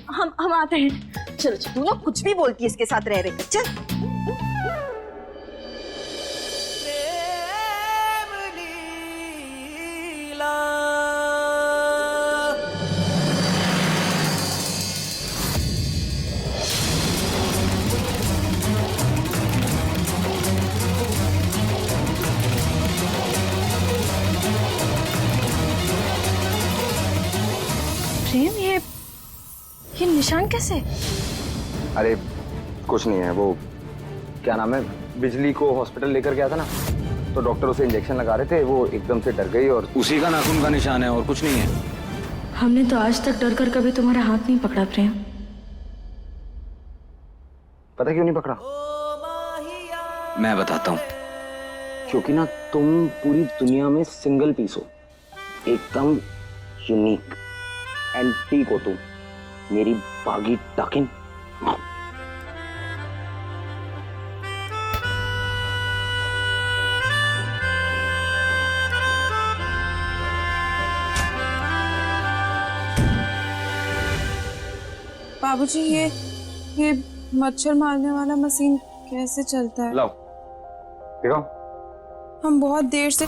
हम आते हैं। चलो चलो, तू ना कुछ भी बोलती है इसके साथ रह रहे। चल। प्रेम, ये निशान कैसे? अरे कुछ नहीं है, वो क्या नाम है, बिजली को हॉस्पिटल लेकर गया था ना, तो डॉक्टर उसे इंजेक्शन लगा रहे थे, वो एकदम से डर गई और उसी का नाखून का निशान है और कुछ नहीं है। हमने तो आज तक डर कर कभी तुम्हारा हाथ नहीं पकड़ा प्रेम। पता क्यों नहीं पकड़ा? मैं बताता हूँ। क्योंकि ना तुम पूरी दुनिया में सिंगल पीस हो, एकदम यूनिक, एंटीक हो तुम, मेरी बागी डाकिन। बाबूजी, ये मच्छर मारने वाला मशीन कैसे चलता है? लाओ देखो। हम बहुत देर से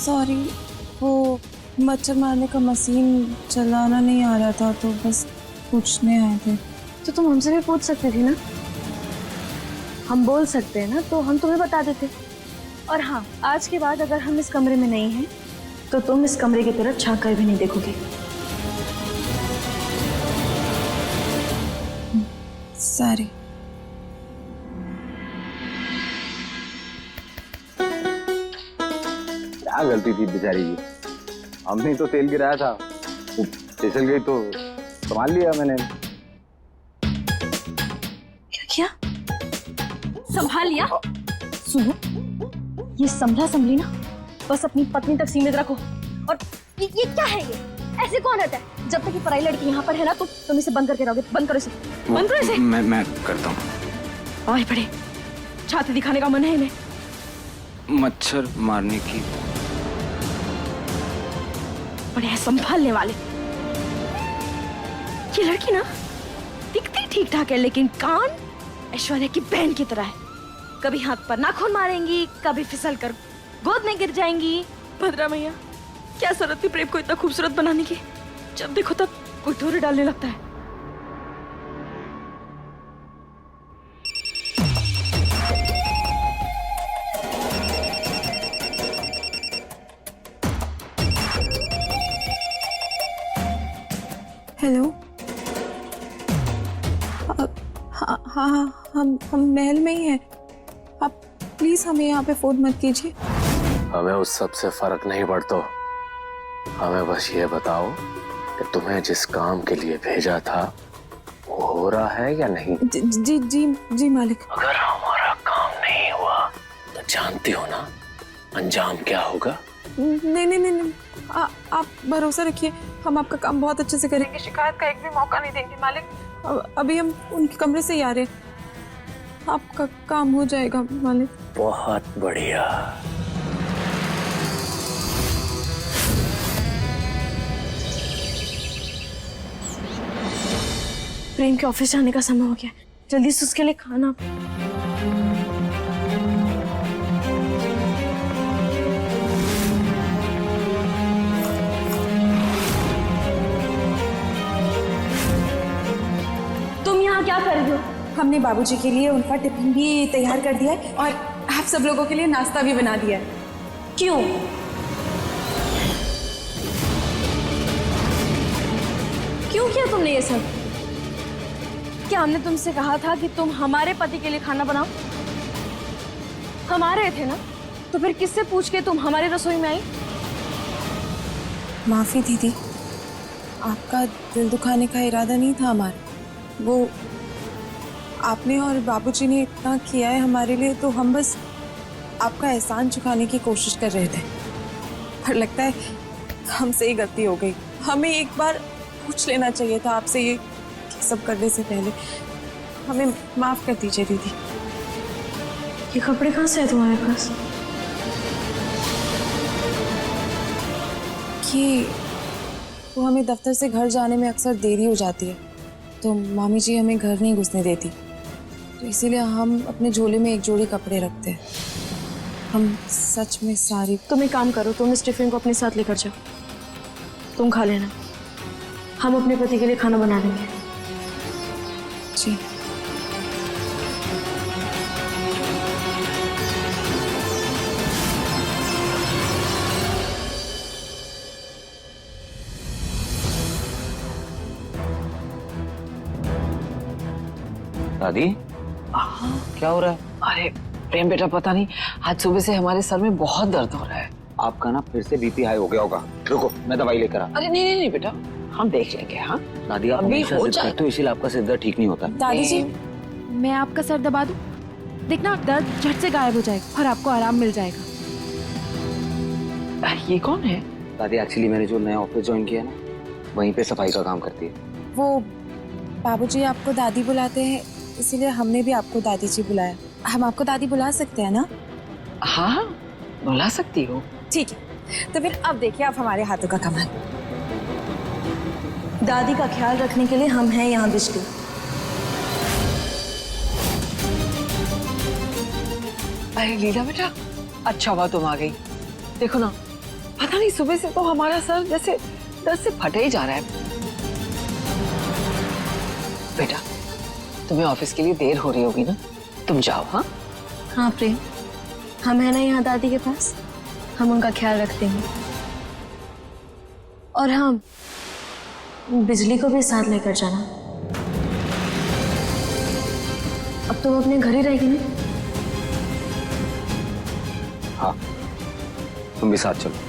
सॉरी, वो मच्छर मारने का मशीन चलाना नहीं आ रहा था, तो बस पूछने आए थे। तो तुम हमसे भी पूछ सकते थे ना, हम बोल सकते हैं ना, तो हम तुम्हें बता देते। और हाँ, आज के बाद अगर हम इस कमरे में नहीं हैं तो तुम इस कमरे की तरफ झांक कर भी नहीं देखोगे। सॉरी। क्या गलती थी बेचारी की, हमने तो तेल गिराया था, वो फिसल गई तो संभाल लिया मैंने। क्या किया? संभाल लिया? सुनो, ये संभली ना बस अपनी पत्नी तक सीमित रखो। और ये क्या है? ये ऐसे कौन रहता है? जब तक ये पराई लड़की यहाँ पर है ना तो तुम इसे बंद करके रहोगे। बंद करो इसे, बंद करो इसे। मैं करता हूँ। आवाज पड़े, छाती दिखाने का मन है इन्हें। मच्छर मारने की बड़े हैं संभालने वाले। ये लड़की ना दिखती ठीक ठाक है लेकिन कान ऐश्वर्या की बहन की तरह है। कभी हाथ पर नाखून मारेंगी, कभी फिसल कर गोद में गिर जाएंगी। भद्रा मैया, क्या जरूरत थी प्रेम को इतना खूबसूरत बनाने की? जब देखो तब कोई ठोरे डालने लगता है। हेलो। हाँ हाँ, हम महल में ही हैं। आप प्लीज हमें यहाँ पे फोन मत कीजिए। हमें उस सब से फर्क नहीं पड़ता। हमें बस ये बताओ कि तुम्हें जिस काम के लिए भेजा था वो हो रहा है या नहीं? जी जी जी, जी मालिक। अगर हमारा काम नहीं हुआ तो जानती हो ना अंजाम क्या होगा? नहीं नहीं नहीं, नहीं। आप भरोसा रखिए, हम आपका काम बहुत अच्छे से करेंगे। शिकायत का एक भी मौका नहीं देंगे मालिक। अभी हम उनके कमरे से ही आ रहे हैं। आपका काम हो जाएगा मालिक। बहुत बढ़िया। प्रेम के ऑफिस जाने का समय हो गया, जल्दी से उसके लिए खाना। तुम यहाँ क्या कर रही हो? हमने बाबूजी के लिए उनका टिफिन भी तैयार कर दिया है और आप सब लोगों के लिए नाश्ता भी बना दिया है। क्यों? क्यों किया तुमने ये सब? क्या हमने तुमसे कहा था कि तुम हमारे पति के लिए खाना बनाओ? हम आ रहे थे ना, तो फिर किससे पूछ के तुम हमारी रसोई में आई? माफी दीदी, आपका दिल दुखाने का इरादा नहीं था हमारा। वो आपने और बाबूजी ने इतना किया है हमारे लिए, तो हम बस आपका एहसान चुकाने की कोशिश कर रहे थे। पर लगता है हमसे ही गलती हो गई। हमें एक बार पूछ लेना चाहिए था आपसे ये सब करने से पहले। हमें माफ कर दीजिए दीदी। ये कपड़े कहाँ से है तुम्हारे पास? कि वो हमें दफ्तर से घर जाने में अक्सर देरी हो जाती है, तो मामी जी हमें घर नहीं घुसने देती, तो इसीलिए हम अपने झोले में एक जोड़ी कपड़े रखते हैं। हम सच में सारी। तुम एक काम करो, तुम इस टिफिन को अपने साथ लेकर जाओ, तुम खा लेना, हम अपने पति के लिए खाना बना देंगे। जी। दादी, क्या हो रहा है? अरे प्रेम बेटा, पता नहीं आज सुबह से हमारे सर में बहुत दर्द हो रहा है। आपका ना फिर से बीपी हाई हो गया होगा। रुको, मैं दवाई लेकर आता। अरे नहीं नहीं बेटा, हम देख लेंगे। हाँ दादी, आप अभी हमेशा हो जिद जाए। करते हो, इसीलिए आपका सिर दर्द ठीक नहीं होता। दादी जी, मैं आपका सर दबा दूं? देखना दर्द झट से गायब हो जाएगा और आपको आराम मिल जाएगा। ये कौन है? दादी, एक्चुअली मैंने जो नया ऑफिस ज्वाइन किया ना, वहीं पे सफाई का काम करती है। वो बाबूजी आपको दादी बुलाते हैं, इसीलिए हमने भी आपको दादी जी बुलाया। हम आपको दादी बुला सकते हैं ना? हाँ बुला सकती हो। ठीक है, तो फिर अब देखिए आप हमारे हाथों का कमाल। दादी का ख्याल रखने के लिए हम हैं यहाँ बिजली। अरे लीला बेटा, अच्छा हुआ तुम आ गई। देखो ना, पता नहीं सुबह से तो हमारा सर जैसे दर्द से फटे ही जा रहा है। बेटा, तुम्हें ऑफिस के लिए देर हो रही होगी ना, तुम जाओ। हाँ हाँ प्रेम, हम है ना यहाँ दादी के पास, हम उनका ख्याल रख देंगे। और हम बिजली को भी साथ लेकर जाना। अब तो वो अपने घर ही रहेगी ना? हाँ, तुम भी साथ चलो।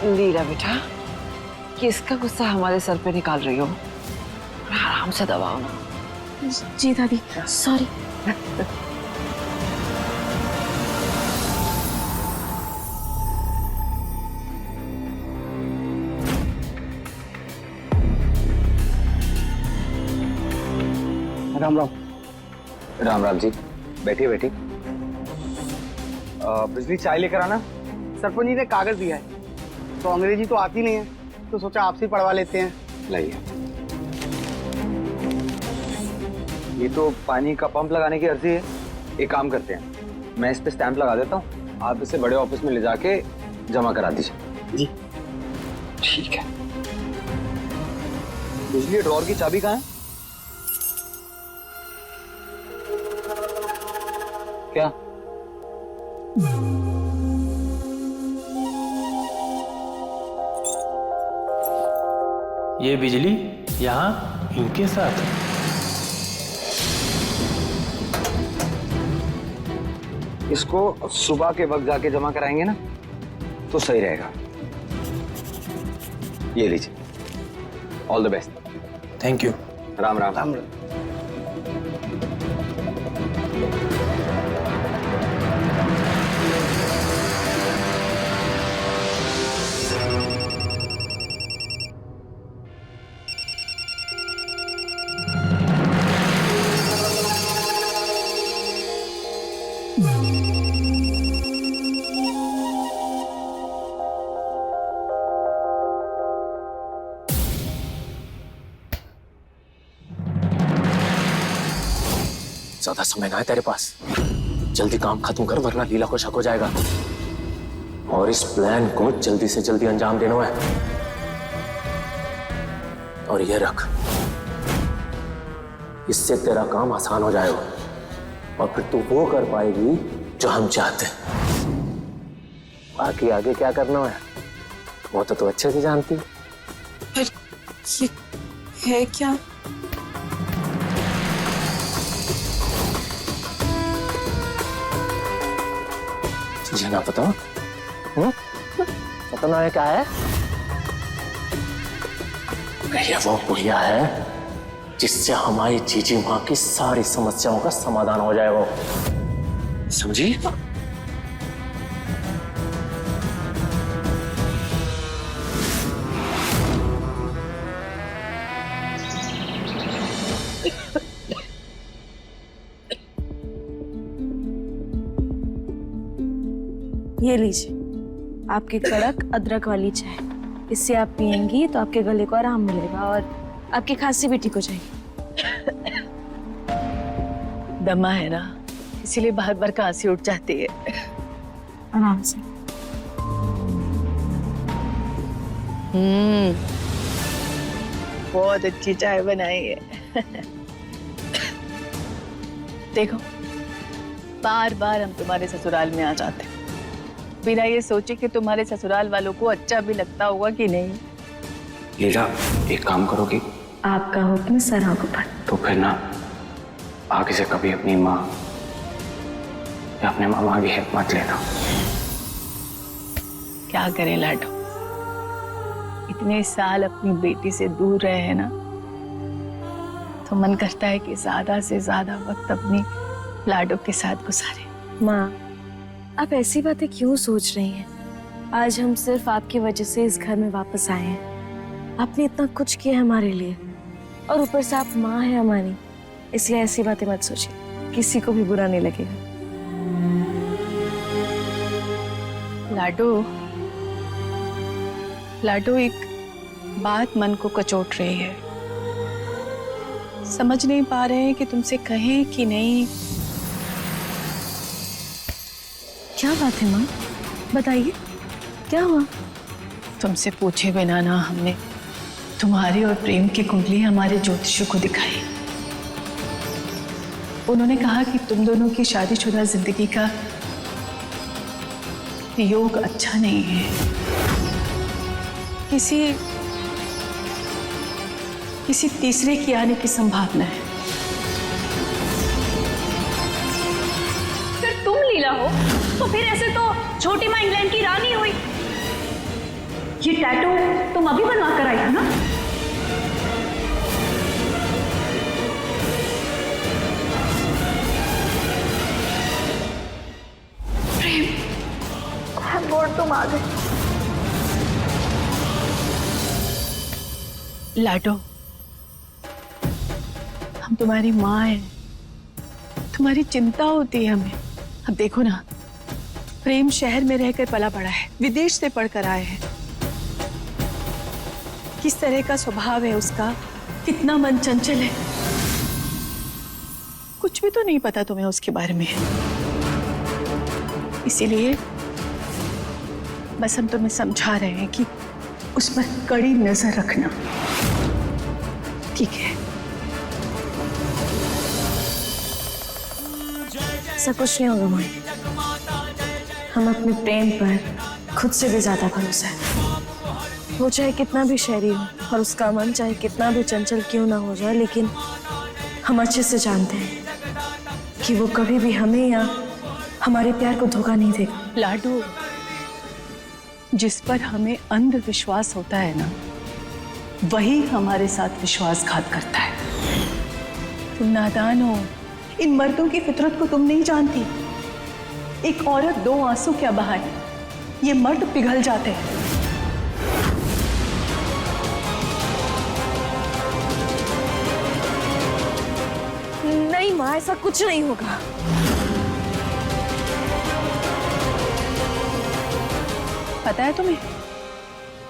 लीला बेटा, किसका गुस्सा हमारे सर पे निकाल रही हो? आराम से दबाओ ना। जी दादी, सॉरी। राम राम। राम राम जी, बैठिए बैठिए। बिजली चाय लेकर आना। सरपंच जी ने कागज दिया है, तो अंग्रेजी तो आती नहीं है, तो सोचा आपसे ही पढ़वा लेते हैं। लाइए। ये तो पानी का पंप लगाने की अर्जी है। एक काम करते हैं, मैं इस पे स्टैंप लगा देता हूँ, आप इसे बड़े ऑफिस में ले जाके जमा करा दीजिए। जी ठीक है। बिजली ड्रॉर की चाबी कहाँ है? क्या? ये बिजली यहाँ इनके साथ। इसको सुबह के वक्त जाके जमा कराएंगे ना, तो सही रहेगा। ये लीजिए। All the best. Thank you. Ram Ram. Ram Ram. ज्यादा समय ना है तेरे पास, जल्दी काम खत्म कर वरना लीला को शक हो जाएगा। और इस प्लान को जल्दी से जल्दी अंजाम देना है। और ये रख, इससे तेरा काम आसान हो जाएगा और फिर तू वो कर पाएगी जो हम चाहते हैं। बाकी आगे क्या करना है वो तो तू अच्छे से जानती है। पर ये है क्या? तुझे ना पता? पता ना है क्या है? ये वो गुड़िया है जिससे हमारी जीजी माँ की सारी समस्याओं का समाधान हो जाएगा, समझी? ये लीजिए आपकी कड़क अदरक वाली चाय। इससे आप पियेंगी तो आपके गले को आराम मिलेगा और आपकी खांसी भी ठीक हो जाएगी। दमा है ना, इसीलिए बार बार खांसी उठ जाती है। आराम से। बहुत अच्छी चाय बनाई है। देखो, बार बार हम तुम्हारे ससुराल में आ जाते हैं बिना ये सोचे कि तुम्हारे ससुराल वालों को अच्छा भी लगता होगा कि नहीं। लीला, एक काम करोगी? आपका हुक्म सर आगू पर। तो फिर ना आगे से कभी अपनी माँ या अपने मामा की हेल्प मत लेना। क्या करें लाडो, इतने साल अपनी बेटी से दूर रहे हैं ना, तो मन करता है कि ज्यादा से ज्यादा वक्त अपनी लाडो के साथ गुजारे। माँ, आप ऐसी बातें क्यों सोच रही हैं? आज हम सिर्फ आपकी वजह से इस घर में वापस आए हैं। आपने इतना कुछ किया हमारे लिए और ऊपर से आप माँ है हमारी, इसलिए ऐसी बातें मत सोचिए, किसी को भी बुरा नहीं लगेगा। लाडो, एक बात मन को कचोट रही है। समझ नहीं पा रहे हैं कि तुमसे कहें कि नहीं। क्या बात है माँ, बताइए क्या हुआ? तुमसे पूछे बिना ना हमने तुम्हारी और प्रेम की कुंडली हमारे ज्योतिषी को दिखाई। उन्होंने कहा कि तुम दोनों की शादीशुदा जिंदगी का योग अच्छा नहीं है। किसी तीसरे की आने की संभावना है। फिर तुम लीला हो तो फिर ऐसे तो छोटी माँ इंग्लैंड की रानी हुई। ये टैटू तुम अभी बनवा कर आई हो ना? प्रेम, बोर्ड तुम आ गए। लाडो, हम तुम्हारी माँ हैं, तुम्हारी चिंता होती है हमें। अब देखो ना, प्रेम शहर में रहकर पला बड़ा है, विदेश से पढ़कर आए हैं। किस तरह का स्वभाव है उसका, कितना मन चंचल है, कुछ भी तो नहीं पता तुम्हें उसके बारे में। इसीलिए बस हम तुम्हें समझा रहे हैं कि उस पर कड़ी नजर रखना, ठीक है? सब कुछ नहीं होगा माँ, हम अपने प्रेम पर खुद से भी ज्यादा भरोसा है। वो चाहे कितना भी शहरी हो और उसका मन चाहे कितना भी चंचल क्यों ना हो जाए, लेकिन हम अच्छे से जानते हैं कि वो कभी भी हमें या हमारे प्यार को धोखा नहीं देगा। लाडो, जिस पर हमें अंधविश्वास होता है ना, वही हमारे साथ विश्वासघात करता है। तुम नादान हो, इन मर्दों की फितरत को तुम नहीं जानती। एक औरत दो आंसू क्या बहाए, ये मर्द पिघल जाते हैं। नहीं माँ, ऐसा कुछ नहीं होगा। पता है तुम्हें,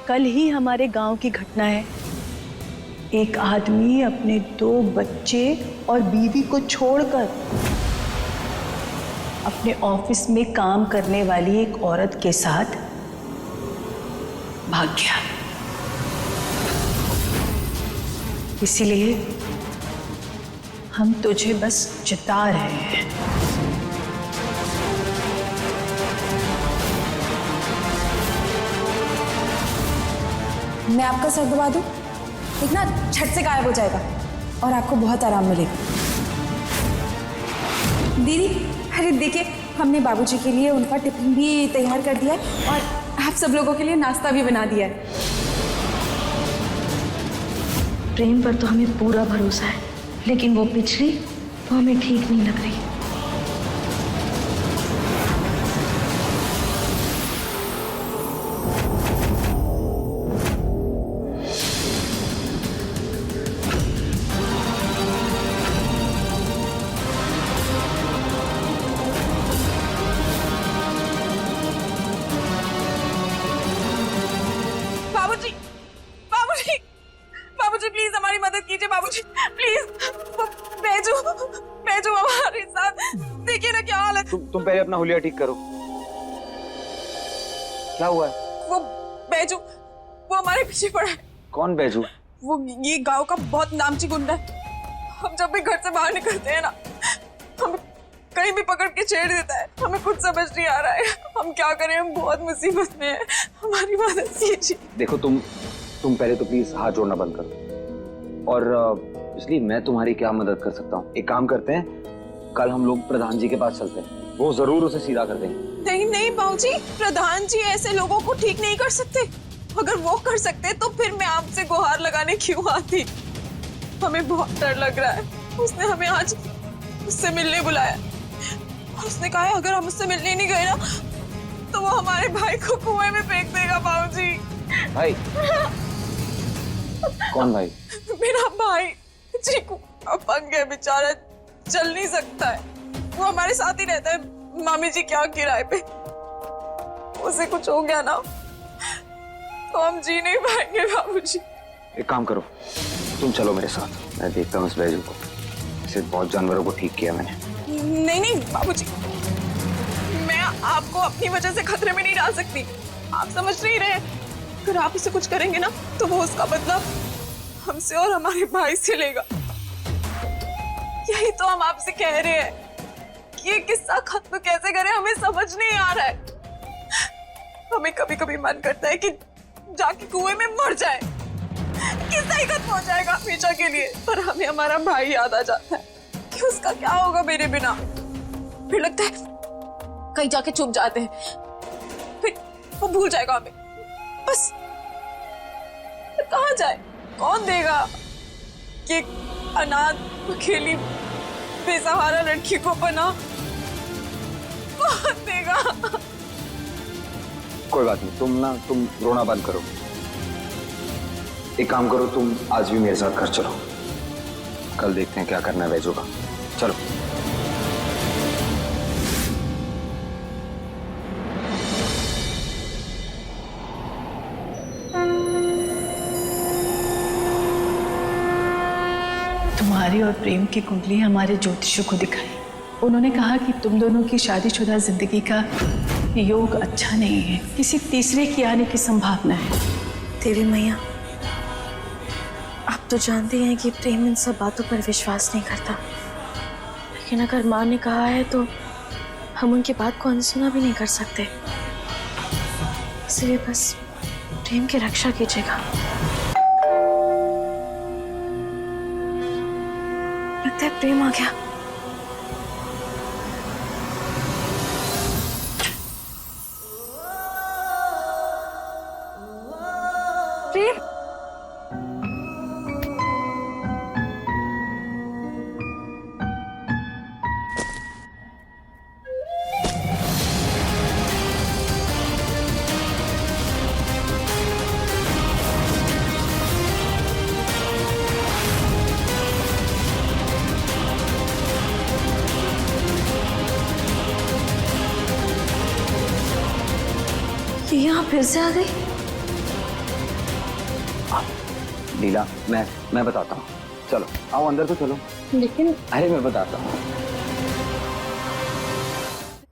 कल ही हमारे गांव की घटना है। एक आदमी अपने 2 बच्चे और बीवी को छोड़कर अपने ऑफिस में काम करने वाली एक औरत के साथ भाग गया। इसीलिए हम तुझे बस चिता रहे हैं। मैं आपका सर दबा दूं, इतना झट से गायब हो जाएगा और आपको बहुत आराम मिलेगा। दीदी, अरे देखिए, हमने बाबूजी के लिए उनका टिफिन भी तैयार कर दिया है और आप सब लोगों के लिए नाश्ता भी बना दिया है। प्रेम पर तो हमें पूरा भरोसा है, लेकिन वो पिछली वो हमें ठीक नहीं लग रही। बाबूजी प्लीज हमारी मदद कीजिए। बाबूजी प्लीज, बेजू हमारे साथ, देखिए ना क्या हालत। तुम पहले अपना हुलिया ठीक करो। क्या हुआ है? वो बेजू, वो हमारे पीछे पड़ा है। कौन बेजू? वो ये गांव का बहुत नामची गुंडा है। हम जब भी घर से बाहर निकलते हैं ना, हमें कहीं भी पकड़ के छेड़ देता है। हमें कुछ समझ नहीं आ रहा है, हम क्या करें, हम बहुत मुसीबत में हैं, हमारी मदद कीजिए। देखो, तुम पहले तो प्लीज हाथ जोड़ना बंद करो। और इसलिए मैं तुम्हारी क्या मदद कर सकता हूँ? एक काम करते हैं, कल हम लोग प्रधान जी के पास चलते हैं, वो जरूर उसे सीधा कर देंगे। नहीं बाबूजी, प्रधान जी ऐसे लोगों को ठीक नहीं कर सकते। अगर वो कर सकते तो फिर मैं आपसे गुहार लगाने क्यों आती। हमें बहुत डर लग रहा है। उसने हमें आज उससे मिलने बुलाया। उसने कहा है अगर हम उससे मिलने नहीं गए ना तो वो हमारे भाई को कुएं में फेंक देगा। बाबूजी, भाई? कौन भाई? मेरा भाई चीकू अपंग है बेचारा, चल नहीं सकता है। वो हमारे साथ ही रहता है मामी जी क्या किराए पे। उसे कुछ हो गया ना तो हम जी नहीं पाएंगे। बाबूजी, एक काम करो, तुम चलो मेरे साथ, मैं देखता हूँ इस बैजू को। इसे बहुत जानवरों को ठीक किया मैंने। नहीं बाबूजी, मैं आपको अपनी वजह से खतरे में नहीं डाल सकती। आप समझ नहीं रहे, अगर आप उसे कुछ करेंगे ना तो वो उसका बदला हमसे और हमारे भाई से लेगा। यही तो हम आपसे कह रहे हैं कि ये किस्सा खत्म कैसे करें, हमें समझ नहीं आ रहा है। हमें कभी कभी मन करता है कि जाके कुएं में मर जाए, किस्सा ही खत्म हो जाएगा हमेशा के लिए। पर हमें हमारा भाई याद आ जाता है कि उसका क्या होगा मेरे बिना। फिर लगता है कहीं जाके छुप जाते हैं, फिर वो भूल जाएगा हमें। बस कहाँ जाए, कौन देगा कि अनाथ अकेली बेसहारा लड़की को पनाह, कौन देगा? कोई बात नहीं, तुम रोना बंद करो। एक काम करो, तुम आज भी मेरे साथ घर चलो, कल देखते हैं क्या करना है वैजू का। चलो। तुम्हारी और प्रेम की कुंडली हमारे ज्योतिषी को दिखाई। उन्होंने कहा कि तुम दोनों की शादीशुदा जिंदगी का योग अच्छा नहीं है, किसी तीसरे की आने की संभावना है। देवी मैया, आप तो जानते हैं कि प्रेम इन सब बातों पर विश्वास नहीं करता, लेकिन अगर माँ ने कहा है तो हम उनकी बात को अनसुना भी नहीं कर सकते। इसलिए बस प्रेम की रक्षा कीजिएगा। लगता है प्रेम आ गया। प्रेम, ये यहाँ फिर से आ गई। लीला, मैं बताता हूँ। चलो आओ अंदर तो चलो। लेकिन अरे मैं बताता हूँ।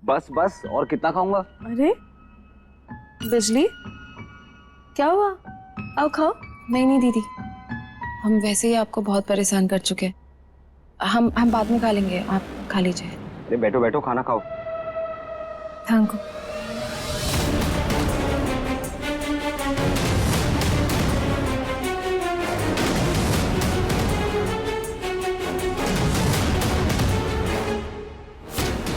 बस और कितना खाऊंगा? अरे बिजली, क्या हुआ? आओ खाओ। नहीं दीदी, हम वैसे ही आपको बहुत परेशान कर चुके हैं। हम बाद में खा लेंगे, आप खा लीजिए। अरे बैठो बैठो, खाना खाओ। Thank you.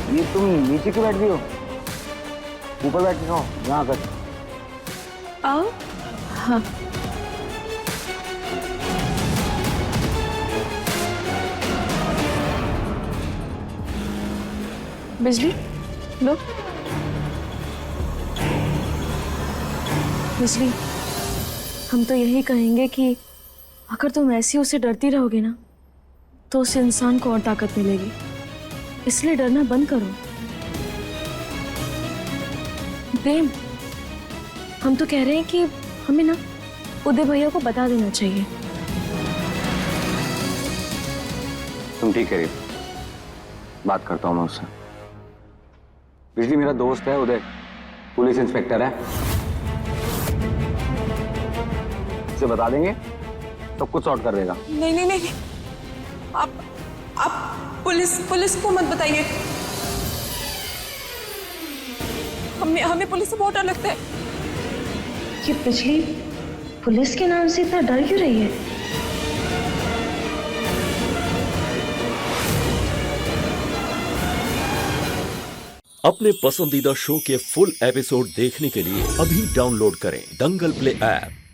ये तुम नीचे क्यों बैठ गई हो? ऊपर बैठ के खाओ, यहाँ आकर। आओ। हाँ। बिजली लो। बिजली, हम तो यही कहेंगे कि अगर तुम ऐसी उससे डरती रहोगे ना तो उस इंसान को और ताकत मिलेगी, इसलिए डरना बंद करो। प्रेम, हम तो कह रहे हैं कि हमें ना उदय भैया को बता देना चाहिए। तुम ठीक कह रही हो, बात करता हूँ मैं उससे। बिजली मेरा दोस्त है उदय, पुलिस इंस्पेक्टर है, इसे बता देंगे तो कुछ सॉर्ट कर देगा। नहीं, आप पुलिस को मत बताइए। हमें पुलिस से बहुत डर लगता है। ये बिजली पुलिस के नाम से इतना डर क्यों रही है? अपने पसंदीदा शो के फुल एपिसोड देखने के लिए अभी डाउनलोड करें दंगल प्ले ऐप।